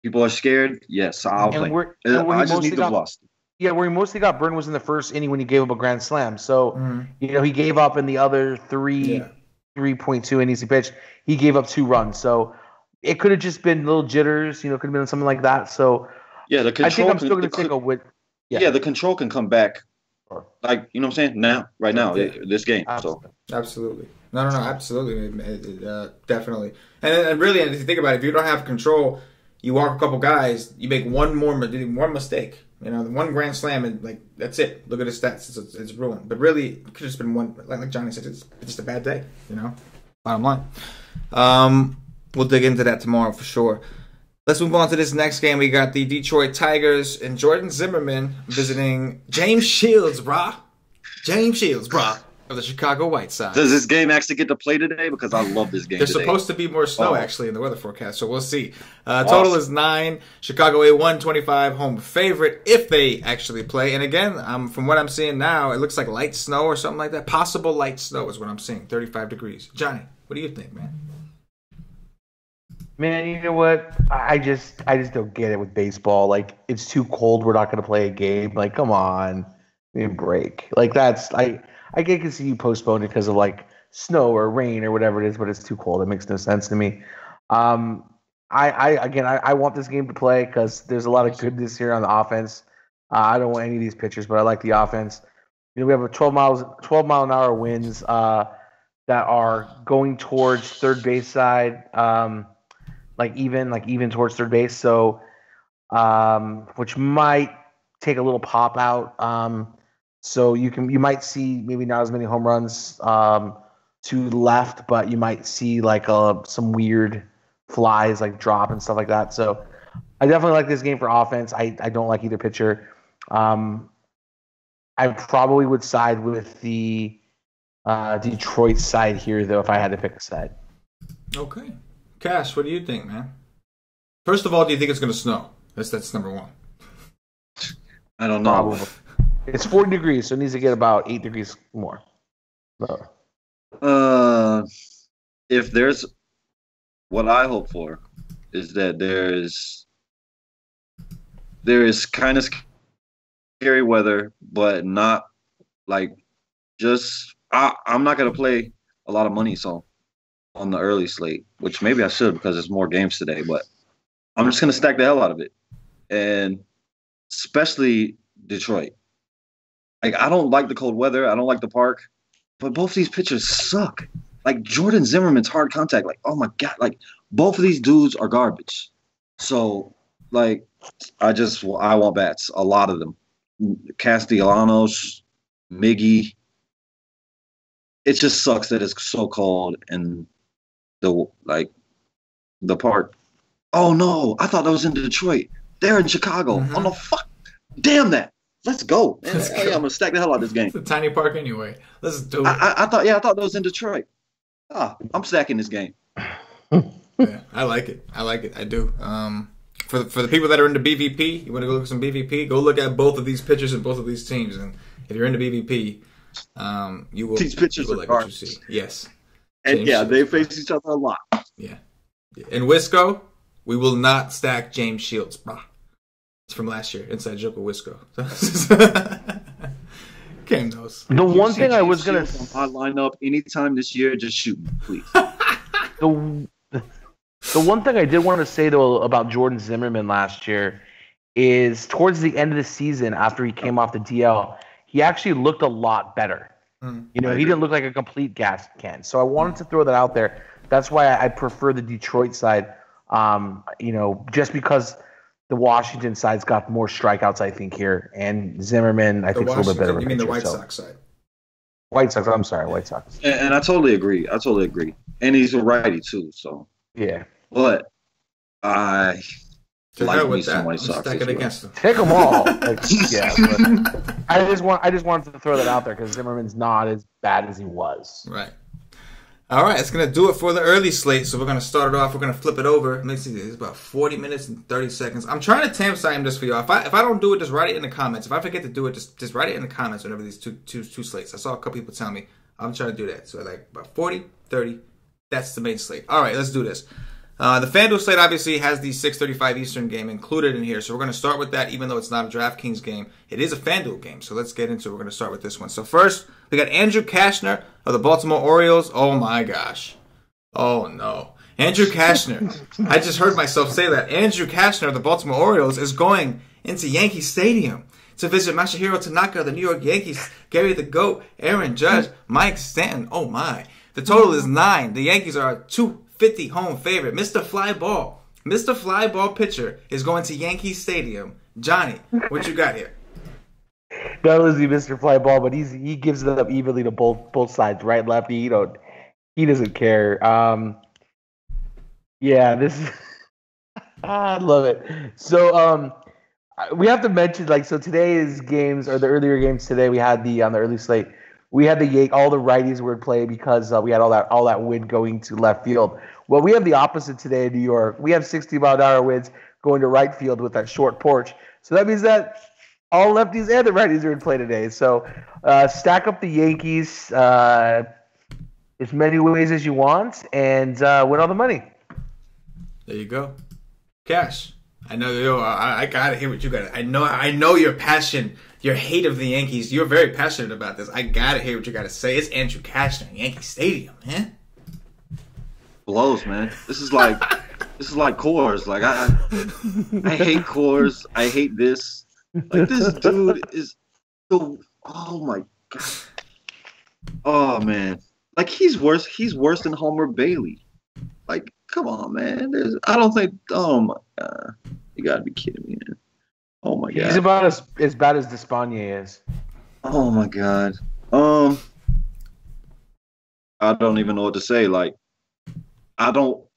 people are scared, yes, I'll play. I just need the velocity. Yeah, where he mostly got burned was in the first inning when he gave up a grand slam. So, he gave up in the other 3.2 innings he pitched. He gave up 2 runs. So it could have just been little jitters. Could have been something like that. So yeah, the control. I think I'm still going to take a with. Yeah, the control can come back. Like, you know what I'm saying? Right now, this game. Absolutely. So absolutely. No, absolutely, definitely. And really, if you think about it, if you don't have control, you walk a couple guys, you make one mistake. One grand slam, and that's it. Look at his stats; it's ruined. But really, it could have just been one. Like Johnny said, it's just a bad day. Bottom line. We'll dig into that tomorrow for sure. Let's move on to this next game. We got the Detroit Tigers and Jordan Zimmerman visiting James Shields, brah. Of the Chicago White Sox. Does this game actually get to play today? Because I love this game. There's supposed to be more snow actually in the weather forecast, so we'll see. Total is 9. Chicago a 125 home favorite if they actually play. And again, from what I'm seeing now, it looks like light snow or something like that. Possible light snow is what I'm seeing. 35 degrees. Johnny, what do you think, man? Man, you know what? I just don't get it with baseball. Like, it's too cold. We're not going to play a game. Like, come on, give me a break. Like, I can see you postpone it because of snow or rain or whatever it is, but it's too cold. It makes no sense to me. I want this game to play because there's a lot of goodness here on the offense. I don't want any of these pitchers, but I like the offense. We have a 12 mile an hour winds that are going towards third base side, even towards third base. So, which might take a little pop out. So you might see maybe not as many home runs to left, but you might see some weird flies drop and stuff like that. So I definitely like this game for offense. I don't like either pitcher. I probably would side with the Detroit side here, though, if I had to pick a side. Okay. Cash, what do you think, man? First of all, do you think it's going to snow? That's number one. I don't know. Probably. It's 40 degrees, so it needs to get about 8 degrees more. If there's what I hope for is that there is kind of scary weather, but not I'm not gonna play a lot of money on the early slate, which maybe I should because there's more games today, but I'm just gonna stack the hell out of it. And especially Detroit. I don't like the cold weather. I don't like the park. But both these pitchers suck. Jordan Zimmerman's hard contact. Oh, my God. Both of these dudes are garbage. So, I want bats. A lot of them. Castellanos, Miggy. It just sucks that it's so cold and the park. Oh, no. I thought that was in Detroit. They're in Chicago. Mm-hmm. Oh, no, fuck. Damn that. Let's go. Yeah, I'm gonna stack the hell out of this game. It's a tiny park anyway. Let's do it. I thought that was in Detroit. I'm stacking this game. Yeah, I like it. I do. For the people that are into BVP, you want to go look at some BVP? Go look at both of these pitchers and both of these teams, and if you're into BVP, you will. These pitchers are like what you see. Yes, and they face each other a lot. Yeah, in Wisco, we will not stack James Shields, bro. It's from last year. Inside joke with Wisco. Cam knows. The one thing I was gonna my lineup anytime this year, just shoot me, please. The one thing I did want to say though about Jordan Zimmerman last year is towards the end of the season, after he came off the DL, he actually looked a lot better. He didn't look like a complete gas can. So I wanted to throw that out there. That's why I prefer the Detroit side. Just because the Washington side's got more strikeouts, I think, here. And Zimmerman, I think, is a little bit better. You mean the White Sox side? White Sox. I'm sorry, White Sox. And I totally agree. And he's a righty, too. So yeah. But I To like hell me with some that. White I'm Sox. stack it against them. Take them all. Like, yeah, but I just wanted to throw that out there because Zimmerman's not as bad as he was. Right. All right, that's going to do it for the early slate. So we're going to start it off. We're going to flip it over. Let me see. It's about 40 minutes and 30 seconds. I'm trying to time this for y'all. If I don't do it, just write it in the comments. If I forget to do it, just write it in the comments whenever these two slates. I saw a couple people tell me. I'm trying to do that. So like about 40, 30. That's the main slate. All right, let's do this. The FanDuel slate obviously has the 6:35 Eastern game included in here. So we're going to start with that, even though it's not a DraftKings game. It is a FanDuel game. So let's get into it. We're going to start with this one. So first, we got Andrew Kashner of the Baltimore Orioles. Oh, my gosh. Oh, no. Andrew Kashner. I just heard myself say that. Andrew Kashner of the Baltimore Orioles is going into Yankee Stadium to visit Masahiro Tanaka, the New York Yankees, Gary the GOAT, Aaron Judge, Mike Stanton. Oh, my. The total is 9. The Yankees are a 250 home favorite. Mr. Fly Ball pitcher is going to Yankee Stadium. Johnny, what you got here? Not only is he Mr. Fly Ball, but he gives it up evenly to both sides, right, lefty. He doesn't care. Yeah, this is I love it. So we have to mention so today's games or the earlier games today we had on the early slate. We had all the righties were in play because we had all that wind going to left field. Well, we have the opposite today in New York. We have 60-mile-an-hour winds going to right field with that short porch. So that means that all lefties and the righties are in play today. So stack up the Yankees as many ways as you want and win all the money. There you go. Cash. I know I gotta hear what you got. I know your passion. Your hate of the Yankees, you're very passionate about this. I gotta hear what you gotta say. It's Andrew Kashner, Yankee Stadium, man. Blows, man. This is like Coors. Like I hate Coors. I hate this. Like this dude is the oh my god. Oh man. Like he's worse than Homer Bailey. Like, come on, man. I don't think oh my god. You gotta be kidding me, man. Oh my god. He's about as bad as Despaigne is. Oh my god. I don't even know what to say. Like, I don't. Oh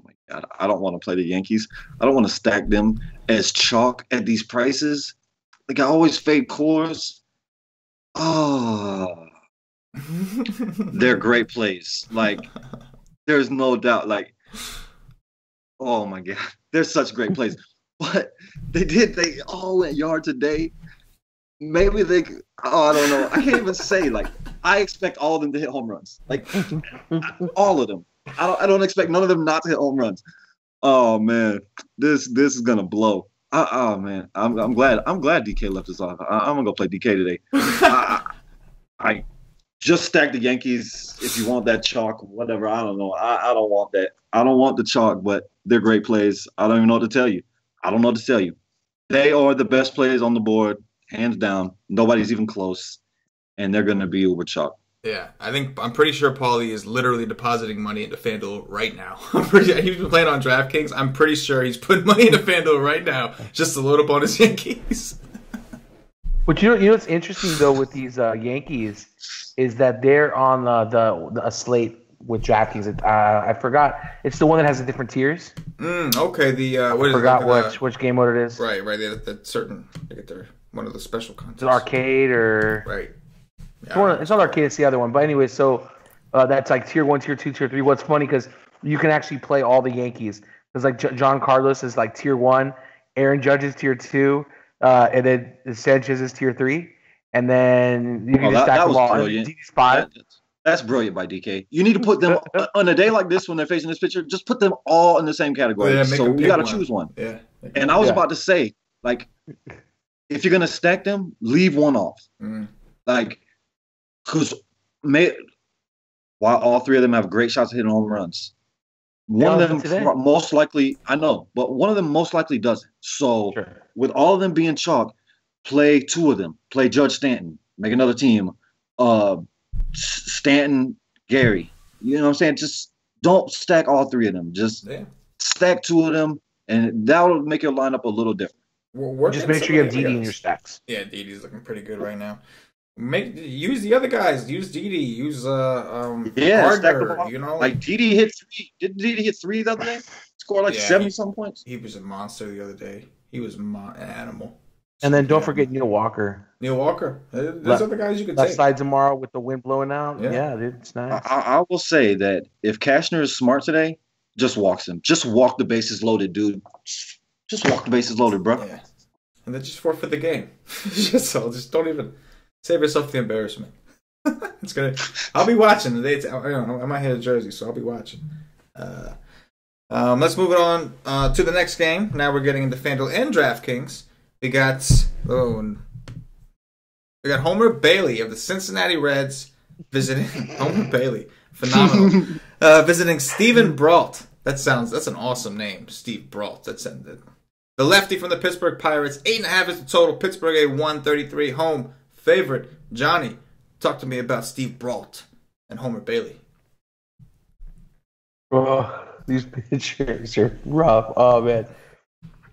my god. I don't want to play the Yankees. I don't want to stack them as chalk at these prices. Like I always fade Coors. Oh, they're great plays. Like, there's no doubt. Like, oh my god, they're such great plays. But they all went yard today. Maybe I don't know. I can't even say. Like, I expect all of them to hit home runs. Like, all of them. I don't expect none of them not to hit home runs. Oh man, this is gonna blow. Oh man, I'm glad DK left us off. I'm gonna go play DK today. I just stack the Yankees if you want that chalk, whatever. I don't know. I don't want that. I don't want the chalk, but they're great plays. I don't even know what to tell you. I don't know what to tell you. They are the best players on the board, hands down. Nobody's even close, and they're going to be uber chalk. Yeah, I'm pretty sure Paulie is literally depositing money into FanDuel right now. He's been playing on DraftKings. I'm pretty sure he's putting money into FanDuel right now just to load up on his Yankees. But you know what's interesting though with these Yankees is that they're on a slate with DraftKings. I forgot. It's the one that has the different tiers. Okay. I forgot which game mode it is. Right. That certain. They get one of the special contests. It's an arcade or right. Yeah. It's not arcade. It's the other one. But anyway, so that's like tier 1, tier 2, tier 3. What's funny because you can actually play all the Yankees. Because like John Carlos is like tier 1, Aaron Judge is tier 2, and then Sanchez is tier 3. And then you can just stack them all. Brilliant. That's brilliant by DK. You need to put them on a day like this when they're facing this pitcher. Just put them all in the same category. Yeah, so you got to choose one. Yeah. And I was about to say, like, if you're gonna stack them, leave one off. Like, because while all three of them have great shots at hitting home runs, one of them most likely but one of them most likely doesn't. So with all of them being chalk, play two of them. Play Judge Stanton. Make another team. Stanton, Gary. You know what I'm saying? Just don't stack all three of them. Just stack two of them, and that will make your lineup a little different. Just make sure you have Didi in your stacks. Yeah, Didi's looking pretty good right now. Use the other guys. Use Didi. Use Gardner. You know, like Didi hit 3. Didn't Didi hit 3 the other day? Scored like 70-something points. He was a monster the other day. He was an animal. And then don't forget Neil Walker. Neil Walker. There's other guys you could left take. Side tomorrow with the wind blowing out. Yeah, dude, it's nice. I will say that if Cashner is smart today, just walks him. Just walk the bases loaded, dude. Just walk the bases loaded, bro. Yeah. And then just forfeit the game. just don't even save yourself the embarrassment. It's gonna. I'll be watching today. I might hit a Jersey, so I'll be watching. Let's move it on to the next game. Now we're getting into FanDuel and DraftKings. We got Homer Bailey of the Cincinnati Reds visiting Homer Bailey, phenomenal. Visiting Steven Brault. That's an awesome name, Steve Brault. The lefty from the Pittsburgh Pirates. 8.5 is the total. Pittsburgh a 133 home favorite. Johnny, talk to me about Steve Brault and Homer Bailey. Oh, these pitchers are rough. Oh man.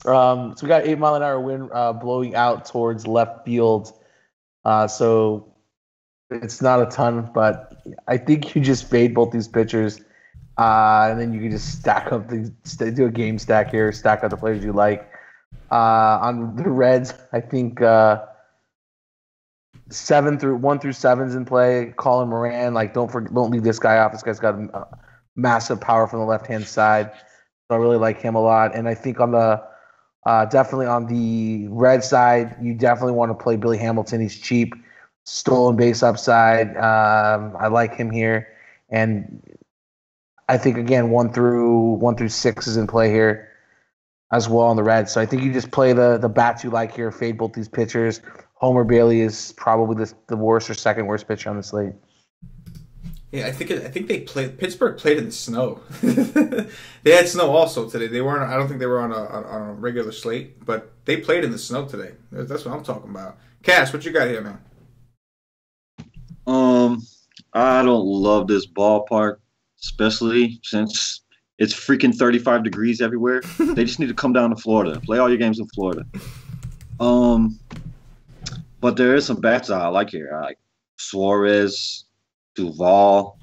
So we got 8-mile-an-hour wind blowing out towards left field. So it's not a ton, but I think you just fade both these pitchers, and then you can just stack up do a game stack here, stack up the players you like. On the Reds, I think 1 through 7's in play. Colin Moran, don't leave this guy off. This guy's got massive power from the left-hand side. So I really like him a lot, and I think on the definitely on the red side, you definitely want to play Billy Hamilton. He's cheap, stolen base upside. I like him here, and I think again 1 through 6 is in play here as well on the red. So I think you just play the bats you like here, fade both these pitchers. Homer Bailey is probably the worst or second worst pitcher on the slate. Yeah, I think Pittsburgh played in the snow. They had snow also today. They weren't. I don't think they were on a regular slate, but they played in the snow today. That's what I'm talking about. Cash, what you got here, man? I don't love this ballpark, especially since it's freaking 35 degrees everywhere. They just need to come down to Florida, play all your games in Florida. But there is some bats I like here. I like Suarez, Duvall,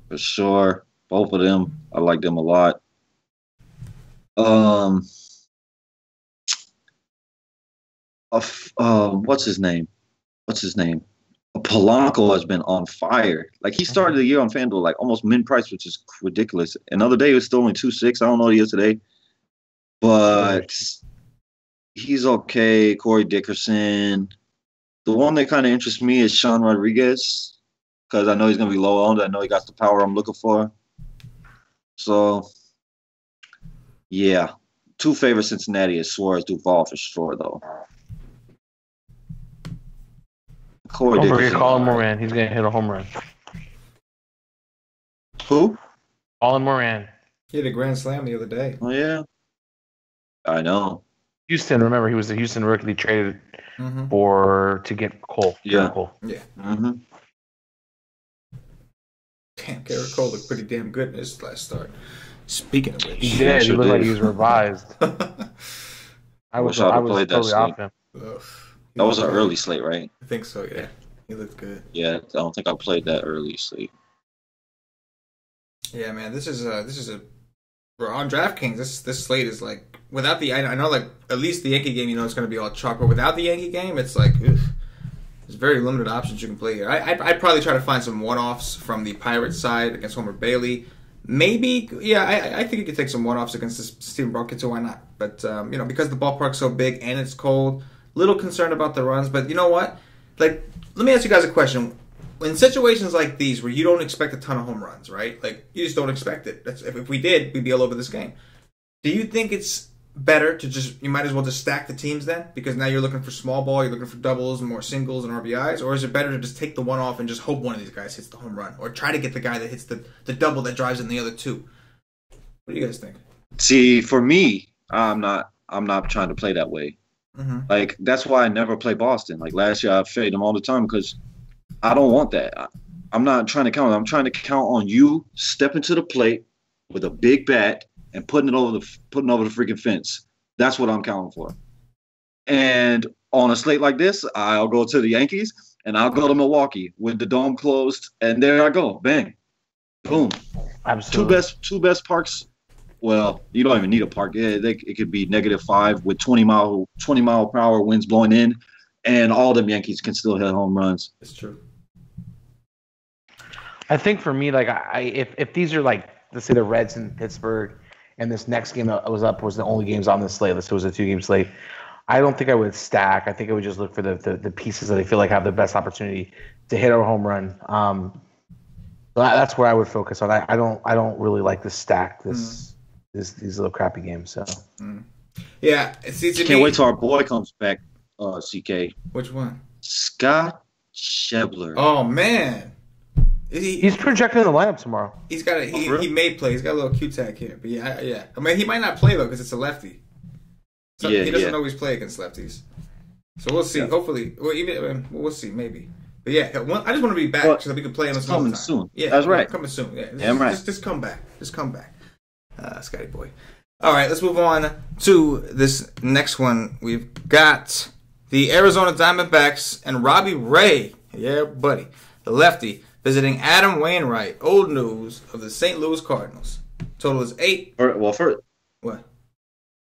for sure. Both of them, I like them a lot. What's his name? Polanco has been on fire. Like, he started the year on FanDuel like almost min price, which is ridiculous. Another day it was still only 2.6. I don't know what he is today, but he's okay. Corey Dickerson. The one that kind of interests me is Sean Rodriguez, because I know he's going to be low owned. I know he got the power I'm looking for. So, yeah. Two favorite Cincinnati is Suarez, Duvall for sure, though. Corey Dickerson. Colin Moran. He's going to hit a home run. Who? Colin Moran. He had a grand slam the other day. Oh, yeah. I know. Houston, remember, he was the Houston rookie they traded to get Cole. Yeah. Cole. Yeah. Mm-hmm. Damn, Garrett Cole looked pretty damn good in his last start. Speaking of which, He did. He looked like he was revised. I was played that totally slate. off him. That was an early slate, right? I think so, yeah. He looked good. Yeah, I don't think I played that early slate. Yeah, man, this is we're on DraftKings. This slate is like, without the, I know like at least the Yankee game, you know, it's going to be all chalk, but without the Yankee game, it's like, there's very limited options you can play here. I'd probably try to find some one-offs from the Pirates side against Homer Bailey. Maybe, yeah, I think you could take some one-offs against this Steven Brault, so why not? But, you know, because the ballpark's so big and it's cold, little concerned about the runs, but you know what? Like, let me ask you guys a question. In situations like these where you don't expect a ton of home runs, right? Like, you just don't expect it. If we did, we'd be all over this game. Do you think it's better to you might as well just stack the teams then? Because now you're looking for small ball, you're looking for doubles and more singles and RBIs? Or is it better to just take the one off and just hope one of these guys hits the home run? Or try to get the guy that hits the double that drives in the other two? What do you guys think? See, for me, I'm not trying to play that way. Mm-hmm. Like, that's why I never play Boston. Like, last year I faded them all the time because I don't want that. I'm not trying to count. I'm trying to count on you stepping to the plate with a big bat and putting it over the freaking fence. That's what I'm counting for. And on a slate like this, I'll go to the Yankees and I'll go to Milwaukee with the dome closed, and there I go. Bang. Boom. Absolutely. Two best parks Well, you don't even need a park. Yeah, it could be -5 with 20-mile per hour winds blowing in, and all them Yankees can still hit home runs. It's true. I think for me, like if these are like, let's say the Reds in Pittsburgh, and this next game that was the only games on the slate. Let's say it was a 2-game slate. I don't think I would stack. I think I would just look for the pieces that I feel like have the best opportunity to hit a home run. That's where I would focus on. I don't really like to stack these little crappy games. So yeah, can't wait till our boy comes back. CK. Which one? Scott Schebler. Oh man, he's projected in the lineup tomorrow. He's got he may play. He's got a little Q tag here, but yeah. I mean, he might not play though because it's a lefty. So he doesn't always play against lefties. So we'll see. Yeah. Hopefully, or even we'll see maybe. But yeah, I just want to be back so that we can play him some coming time. Soon. Yeah, that's right. Coming soon. Yeah, right. Just come back. Just come back, Scotty boy. All right, let's move on to this next one. We've got the Arizona Diamondbacks and Robbie Ray. Yeah, buddy, the lefty visiting Adam Wainwright. Old news of the St. Louis Cardinals. Total is 8. What?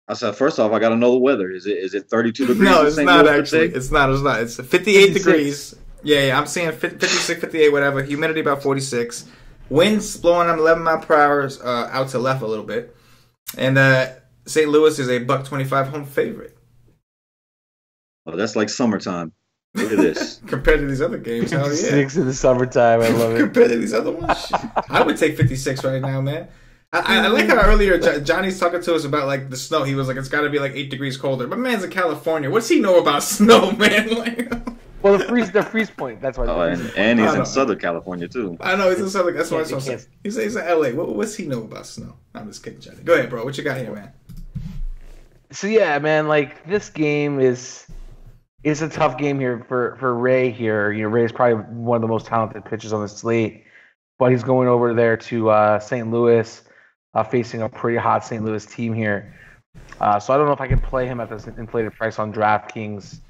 I said, first off, I got to know the weather. Is it 32 degrees? No, it's not actually. It's not. It's 58 degrees. Yeah, I'm seeing 56, 58, whatever. Humidity about 46. Winds blowing them 11 mile per hour out to left a little bit. And St. Louis is a $1.25 home favorite. Oh, that's like summertime. Look at this. Compared to these other games, hell yeah. 56 in the summertime, I love it. Compared to these other ones, I would take 56 right now, man. I like how earlier Johnny's talking to us about like the snow. He was like, it's got to be like 8 degrees colder. But man's in California. What's he know about snow, man? Like, well, the freeze point. That's why. And he's in Southern California too. I know he's in Southern. That's what I'm saying. He's in LA. What's he know about snow? I'm just kidding, Johnny. Go ahead, bro. What you got here, man? So yeah, man. Like this game is a tough game here for Ray. Here, Ray's probably one of the most talented pitchers on the slate, but he's going over there to St. Louis, facing a pretty hot St. Louis team here. So I don't know if I can play him at this inflated price on DraftKings.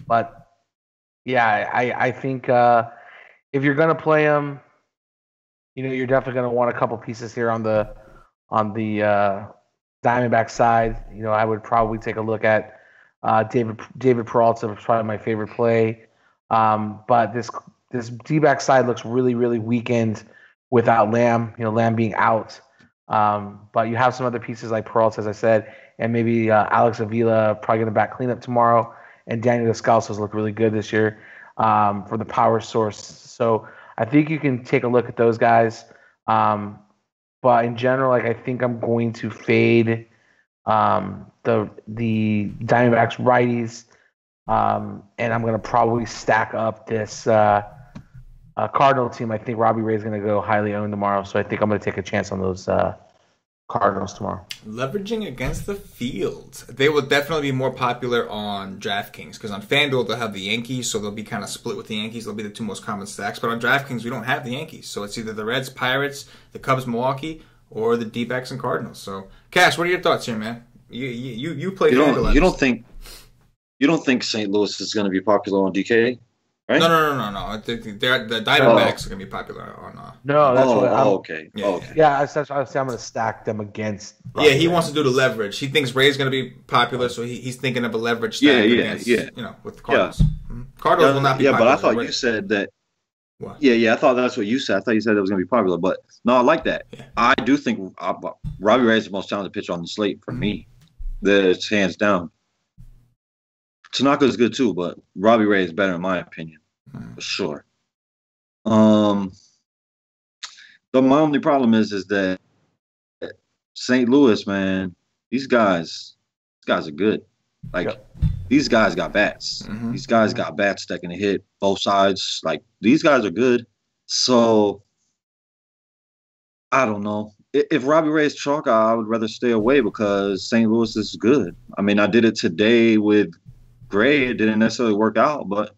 But yeah, I think if you're gonna play him, you're definitely gonna want a couple pieces here on the Diamondback side. I would probably take a look at David Peralta, was probably my favorite play. But this D-back side looks really, really weakened without Lamb. Lamb being out. But you have some other pieces like Peralta, as I said, and maybe Alex Avila probably gonna back cleanup tomorrow. And Daniel Descalso's looked really good this year for the power source. So I think you can take a look at those guys. But in general, I think I'm going to fade the Diamondbacks righties, and I'm going to probably stack up this Cardinal team. I think Robbie Ray is going to go highly owned tomorrow, so I think I'm going to take a chance on those Cardinals tomorrow. Leveraging against the field. They will definitely be more popular on DraftKings because on FanDuel they'll have the Yankees, so they'll be kind of split with the Yankees. They'll be the two most common stacks. But on DraftKings we don't have the Yankees, so it's either the Reds, Pirates, the Cubs, Milwaukee, or the D-backs and Cardinals. So, Cash, what are your thoughts here, man? You play FanDuel. You don't think St. Louis is going to be popular on DK? Right? No. The Diamondbacks are going to be popular on. No, that's what. Okay. Yeah, okay. Yeah, I'm going to stack them against. Yeah, he wants to do the leverage. He thinks Ray's going to be popular, so he's thinking of a leverage stack against, with the Cardinals. Yeah. Mm-hmm. Cardinals will not be popular. Yeah, but I thought you said that. What? Yeah, I thought that's what you said. I thought you said it was going to be popular, but no, I like that. Yeah. I do think Robbie Ray is the most talented pitcher on the slate for me. That's hands down. Tanaka's good too, but Robbie Ray is better in my opinion, for sure. But my only problem is that St. Louis, man, these guys are good. These guys got bats. Mm-hmm. These guys got bats that can hit both sides. Like, these guys are good. So, I don't know. If Robbie Ray is chalk, I would rather stay away because St. Louis is good. I mean, I did it today with Gray. It didn't necessarily work out. But,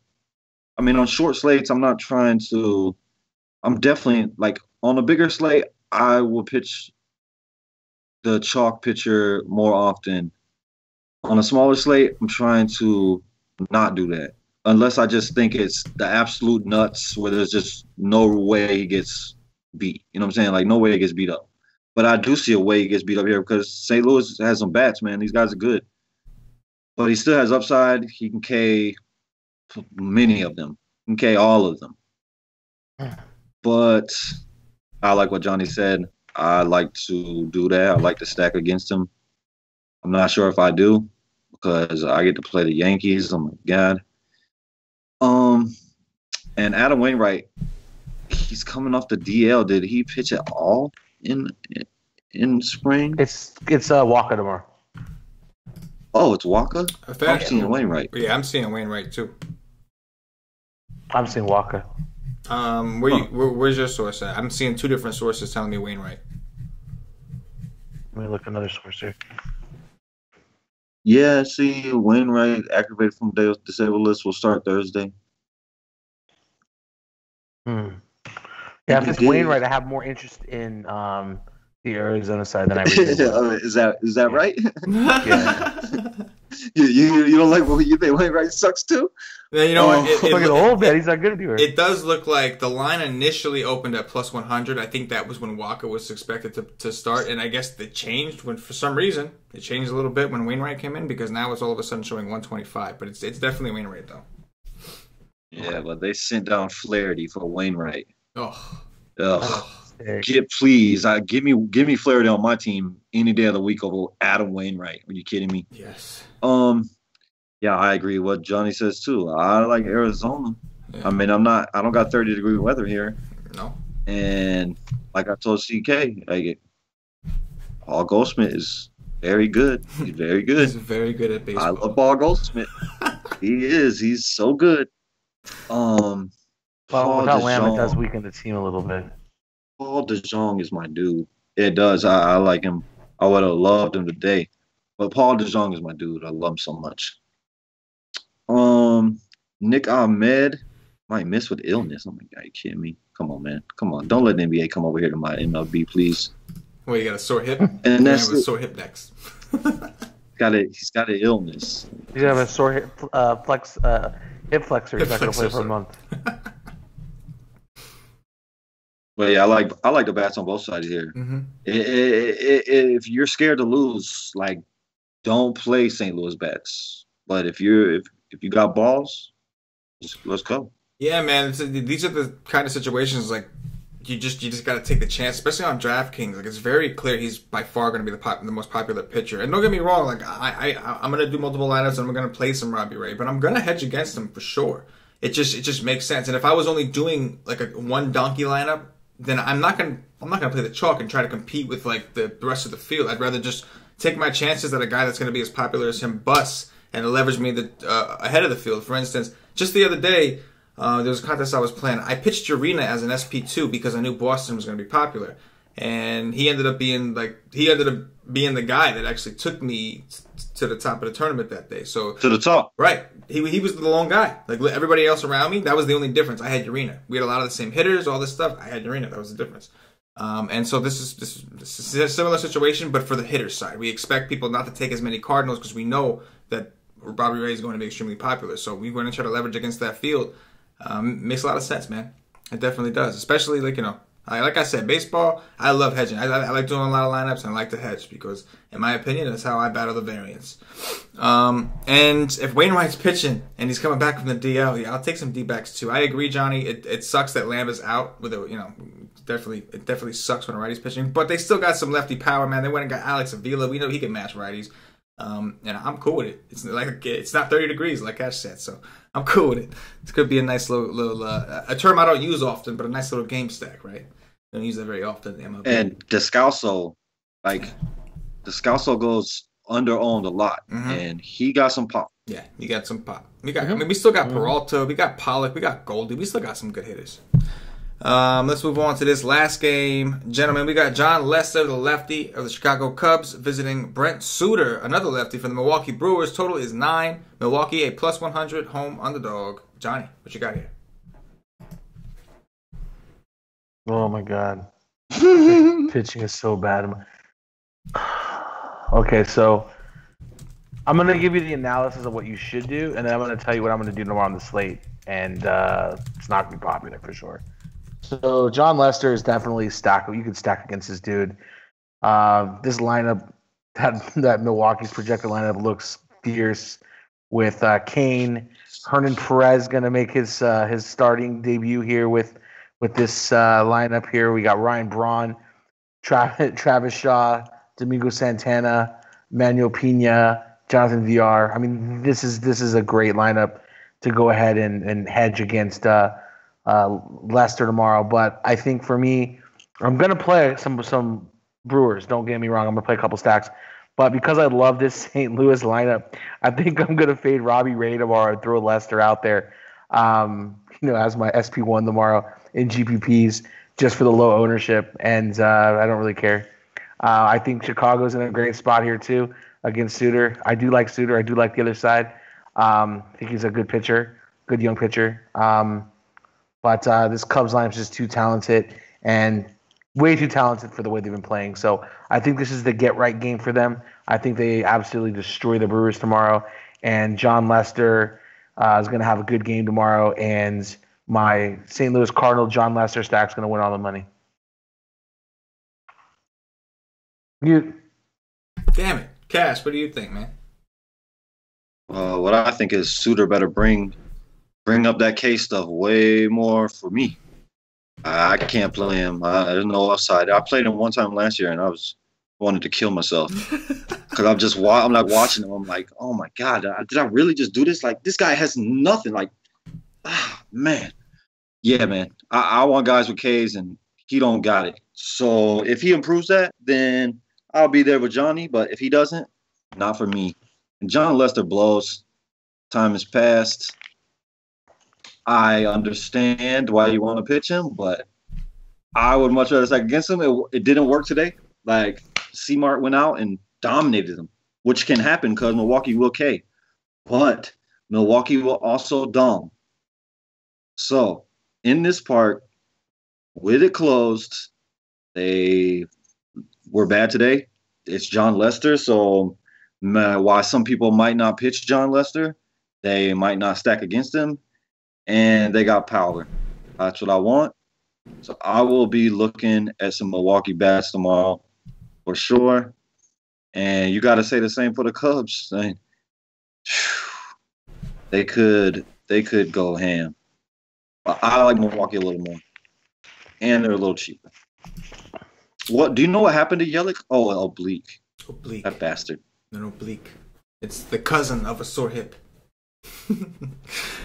I mean, on short slates, I'm definitely, like, on a bigger slate, I will pitch the chalk pitcher more often. On a smaller slate, I'm trying to not do that. Unless I just think it's the absolute nuts where there's just no way he gets beat. You know what I'm saying? Like, no way he gets beat up. But I do see a way he gets beat up here because St. Louis has some bats, man. These guys are good. But he still has upside. He can K many of them. He can K all of them. But I like what Johnny said. I like to do that. I like to stack against him. I'm not sure if I do because I get to play the Yankees. Oh my God. And Adam Wainwright, he's coming off the DL. Did he pitch at all in spring? It's Walker tomorrow. Oh, it's Walker? I'm seeing Wainwright. Yeah, I'm seeing Wainwright too. I'm seeing Walker. Where's your source at? I'm seeing two different sources telling me Wainwright. Let me look another source here. Yeah, see, Wainwright activated from disabled list will start Thursday. Yeah, if it's Wainwright, I have more interest in the Arizona side than I really do. Is that right? Yeah. you don't like what you think Wainwright sucks too? Yeah, you know what? Look at the old man. He's not good to it. It does look like the line initially opened at plus 100. I think that was when Walker was expected to start, and I guess it changed when, for some reason, it changed a little bit when Wainwright came in because now it's all of a sudden showing 125. But it's definitely Wainwright though. Yeah, but they sent down Flaherty for Wainwright. Oh. Please, give me Flaherty on my team any day of the week over Adam Wainwright. Are you kidding me? Yes. Yeah, I agree with what Johnny says too. I like Arizona. Yeah. I mean, I don't got 30-degree weather here. No. And like I told CK, Paul Goldschmidt is very good. He's very good. He's very good at baseball. I love Paul Goldschmidt. He is. He's so good. Well, without Lamb, it does weaken the team a little bit. Paul DeJong is my dude. It does. I like him. I would have loved him today. But Paul DeJong is my dude. I love him so much. Nick Ahmed might miss with illness. Oh my God, you kidding me? Come on, man. Come on. Don't let the NBA come over here to my MLB, please. Well, you got a sore hip? And that's a sore hip next. He's got an illness. He's gonna have a sore hip hip flexor. He's not gonna play for a month. But yeah, I like the bats on both sides here. Mm-hmm. If you're scared to lose, like, don't play St. Louis bats. But if you got balls, let's go. Yeah, man. These are the kind of situations like you just got to take the chance, especially on DraftKings. Like, it's very clear he's by far going to be the most popular pitcher. And don't get me wrong, like I'm going to do multiple lineups and I'm going to play some Robbie Ray, but I'm going to hedge against him for sure. It just makes sense. And if I was only doing like a one donkey lineup, then I'm not gonna play the chalk and try to compete with like the rest of the field. I'd rather just take my chances that a guy that's going to be as popular as him busts and leverage me ahead of the field. For instance, just the other day, there was a contest I was playing. I pitched Urena as an SP2 because I knew Boston was going to be popular, and he ended up being the guy that actually took me to the top of the tournament that day. So to the top, right? He was the lone guy. Like everybody else around me, that was the only difference. I had Urena. We had a lot of the same hitters, all this stuff. I had Urena. That was the difference. And so this is a similar situation, but for the hitters side, we expect people not to take as many Cardinals because we know that Robbie Ray is going to be extremely popular. So we're going to try to leverage against that field. Makes a lot of sense, man. It definitely does. Especially like like I said, baseball. I love hedging. I like doing a lot of lineups and I like to hedge because, in my opinion, that's how I battle the variance. And if Wainwright's pitching and he's coming back from the DL, yeah, I'll take some D-backs too. I agree, Johnny. It sucks that Lamb is out with it definitely sucks when a righty's pitching, but they still got some lefty power, man. They went and got Alex Avila. We know he can match righties. And I'm cool with it. It's not 30 degrees like Cash said, so I'm cool with it. This could be a nice little a term I don't use often, but a nice little game stack, right? Don't use that very often in MLB. And Descalso goes under-owned a lot, and he got some pop. Yeah, he got some pop. We still got Peralta, we got Pollock, we got Goldie. We still got some good hitters. Let's move on to this last game. Gentlemen, we got John Lester, the lefty of the Chicago Cubs, visiting Brent Suter, another lefty from the Milwaukee Brewers. Total is 9. Milwaukee, a plus 100 home underdog. Johnny, what you got here? Oh, my God. Pitching is so bad. Okay, so I'm going to give you the analysis of what you should do, and then I'm going to tell you what I'm going to do tomorrow on the slate. And it's not going to be popular for sure. So John Lester is definitely stackable. You can stack against this dude. This lineup, that Milwaukee's projected lineup looks fierce with Kane. Hernan Perez going to make his starting debut here with this lineup here. We got Ryan Braun, Travis Shaw, Domingo Santana, Manuel Pena, Jonathan VR. I mean, this is a great lineup to go ahead and hedge against Leicester tomorrow. But I think for me, I'm going to play some Brewers. Don't get me wrong. I'm going to play a couple stacks. But because I love this St. Louis lineup, I think I'm going to fade Robbie Ray tomorrow and throw Leicester out there, as my SP1 tomorrow in GPPs just for the low ownership. And I don't really care. I think Chicago's in a great spot here too against Suter. I do like Suter. I do like the other side. I think he's a good pitcher, good young pitcher. But this Cubs lineup is just too talented and way too talented for the way they've been playing. So I think this is the get-right game for them. I think they absolutely destroy the Brewers tomorrow. And John Lester is going to have a good game tomorrow. And my St. Louis Cardinal John Lester stack is going to win all the money. Damn it. Cash, what do you think, man? What I think is Suter better bring up that K stuff way more for me. I can't play him. There's no upside. I played him one time last year, and I wanted to kill myself because I'm like watching him. I'm like, oh my god, did I really just do this? Like, this guy has nothing. Like, man, yeah, man. I want guys with Ks, and he don't got it. So if he improves that, then I'll be there with Johnny. But if he doesn't, not for me. And John Lester blows. Time has passed. I understand why you want to pitch him, but I would much rather stack against him. It didn't work today. Like, C-Mart went out and dominated him, which can happen because Milwaukee will K. But Milwaukee will also dom. So, in this part, with it closed, they were bad today. It's John Lester, so why some people might not pitch John Lester, they might not stack against him. And they got power. That's what I want. So I will be looking at some Milwaukee bats tomorrow for sure. And you got to say the same for the Cubs. They could go ham. But I like Milwaukee a little more. And they're a little cheaper. What do you know what happened to Yelich? Oh, oblique. That bastard. An oblique. It's the cousin of a sore hip.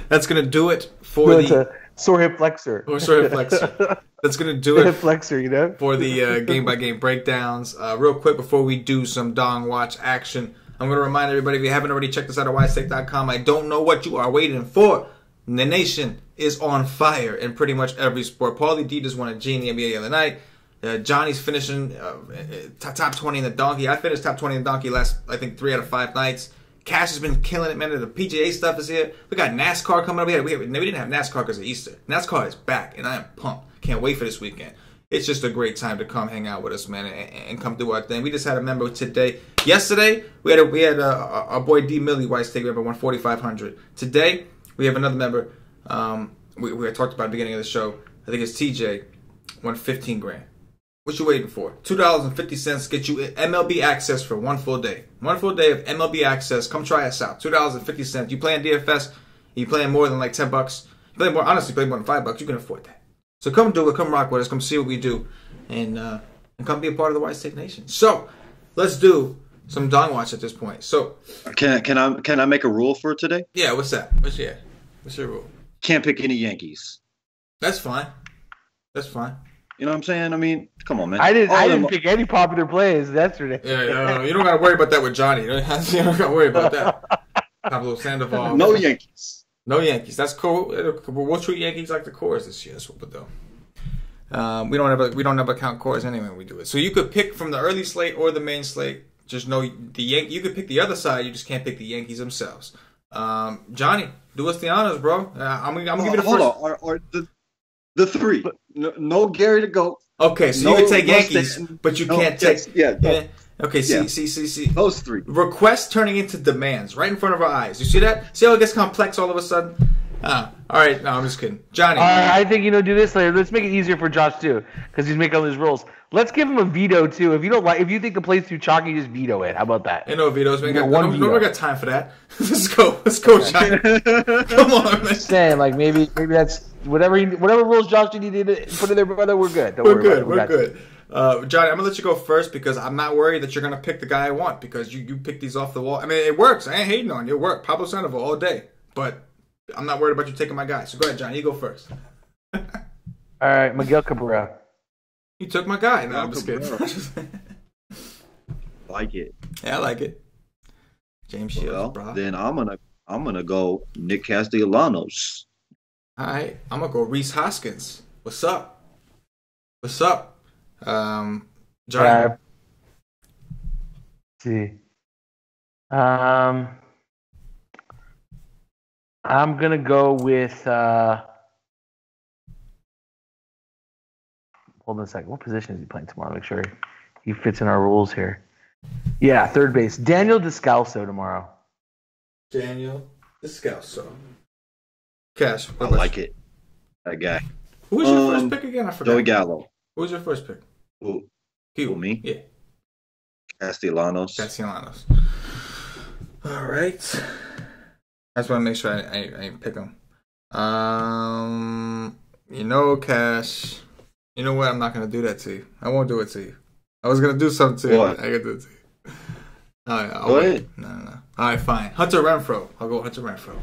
That's gonna do it for the sore hip flexor. Or sore hip flexor. That's gonna do it. Hip flexor, for the game by game breakdowns. Real quick before we do some Dong Watch action, I'm gonna remind everybody, if you haven't already checked us out at wisestake.com, I don't know what you are waiting for. The nation is on fire in pretty much every sport. Paulie D just won a G in the NBA the other night. Johnny's finishing top 20 in the donkey. I finished top 20 in the donkey last, I think, 3 out of 5 nights. Cash has been killing it, man. The PGA stuff is here. We got NASCAR coming up. We didn't have NASCAR because of Easter. NASCAR is back, and I am pumped. Can't wait for this weekend. It's just a great time to come hang out with us, man, and come do our thing. We just had a member today. Yesterday, we had our boy D Millie, White State member, won 4,500. Today, we have another member. We had talked about at the beginning of the show. I think it's TJ, won 15 grand. What you waiting for? $2.50 get you MLB access for one full day. One full day of MLB access. Come try us out. $2.50. You playing DFS? You playing more than like $10? You play more. Honestly, play more than $5. You can afford that. So come do it. Come rock with us. Come see what we do, and come be a part of the White State Nation. So let's do some Dong Watch at this point. So can I make a rule for today? Yeah. What's that? What's your rule? Can't pick any Yankees. That's fine. That's fine. You know what I'm saying? I mean, come on, man. I didn't pick any popular plays yesterday. Yeah, you don't got to worry about that with Johnny. You don't got to worry about that. Pablo Sandoval. No Yankees. No Yankees. That's cool. We'll treat Yankees like the cores this year. That's what we'll do. We don't ever count cores anyway when we do it. So you could pick from the early slate or the main slate. Just know you could pick the other side. You just can't pick the Yankees themselves. Johnny, do us the honors, bro. I'm gonna give you the first. Hold on. The three. No Gary to go. Okay, so you can take Yankees, but you can't take. Yeah. Okay, see. Those three. Requests turning into demands right in front of our eyes. You see that? See how it gets complex all of a sudden? All right. No, I'm just kidding. Johnny. I think, do this later. Let's make it easier for Josh, too, because he's making all these rules. Let's give him a veto, too. If you think the play's too chalky, just veto it. How about that? Ain't no vetoes. We got one veto. Nobody got time for that. Let's go, Johnny. Come on, man. Saying, maybe that's whatever rules Josh did need to put in there, brother. We're good. We're good. Johnny, I'm gonna let you go first because I'm not worried that you're gonna pick the guy I want because you pick these off the wall. I mean, it works. I ain't hating on you. It worked. Pablo Sandoval all day, but I'm not worried about you taking my guy. So go ahead, Johnny. You go first. All right, Miguel Cabrera. You took my guy. No, I'm just kidding. Like it. Yeah, I like it. James Shields, bro. Then I'm gonna go Nick Castellanos. All right, I'm gonna go Reese Hoskins. What's up? Johnny. Let's see. I'm gonna go with. Hold on a second. What position is he playing tomorrow? Make sure he fits in our rules here. Yeah, third base. Daniel Descalso tomorrow. Daniel Descalso. Cash. I like it. That guy. Who was your first pick again? I forgot. Joey Gallo. Who was your first pick? Who You. me? Yeah. Castellanos. All right. I just want to make sure I pick him. Cash. You know what? I'm not going to do that to you. I won't do it to you. I was going to do something to you. What? I got to do it to you. All right, Go ahead. No. All right, fine. Hunter Renfroe. I'll go Hunter Renfroe.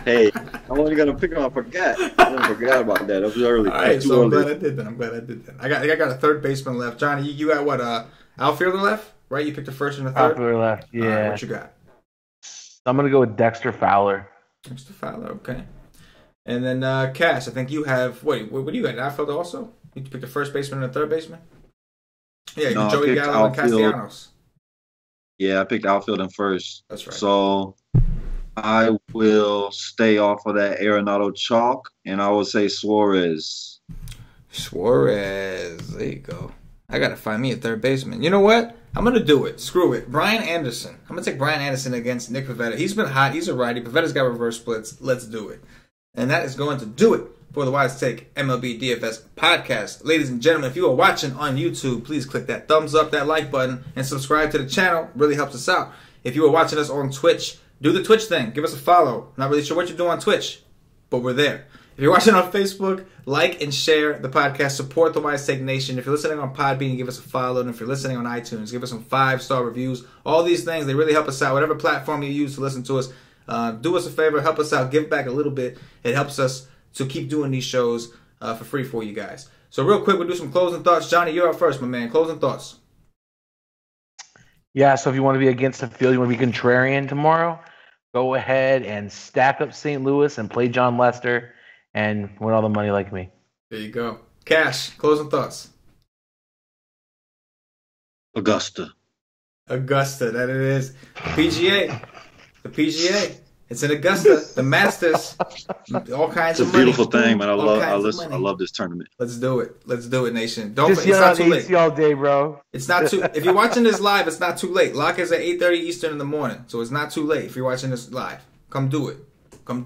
Hey, I wasn't going to pick him. I forgot about that. It was early. All right, so I'm glad I did that. I got a third baseman left. Johnny, you got what? Outfielder left, right? You picked the first and the third. Outfielder left. Yeah. All right, what you got? I'm gonna go with Dexter Fowler. Dexter Fowler, okay. And then Cash, I think you have what do you got? An outfielder also? You picked the first baseman and the third baseman? Yeah, No, Joey Gallo and Castellanos. Yeah, I picked outfield in first. That's right. So I will stay off of that Arenado chalk, and I will say Suarez. There you go. I gotta find me a third baseman. You know what? I'm gonna do it. Screw it. Brian Anderson. I'm gonna take Brian Anderson against Nick Pivetta. He's been hot. He's a righty. Pivetta's got reverse splits. Let's do it. And that is going to do it for the Wise Take MLB DFS podcast. Ladies and gentlemen, if you are watching on YouTube, please click that thumbs up, that like button, and subscribe to the channel. It really helps us out. If you are watching us on Twitch, do the Twitch thing. Give us a follow. Not really sure what you do on Twitch, but we're there. If you're watching on Facebook, like and share the podcast. Support the Wise Take Nation. If you're listening on Podbean, give us a follow. And if you're listening on iTunes, give us some 5-star reviews. All these things, they really help us out. Whatever platform you use to listen to us, do us a favor. Help us out. Give back a little bit. It helps us to keep doing these shows for free for you guys. So real quick, we'll do some closing thoughts. Johnny, you're up first, my man. Closing thoughts. Yeah, so if you want to be against the field, you want to be contrarian tomorrow, go ahead and stack up St. Louis and play John Lester and win all the money like me. There you go. Cash, closing thoughts. Augusta, that it is. The PGA. It's in Augusta. The Masters. All kinds of money. it's a beautiful thing, man. I love this tournament. Let's do it, Nation. Just yell out AC all day, bro. It's not too. If you're watching this live, it's not too late. Lock is at 8:30 Eastern in the morning, so it's not too late. If you're watching this live, come do it. Come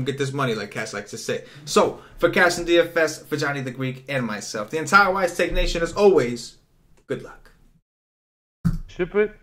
get this money, like Cash likes to say. So for CashinDFS, for Johnny the Greek, and myself, the entire Wise Take Nation, as always, good luck. Ship it.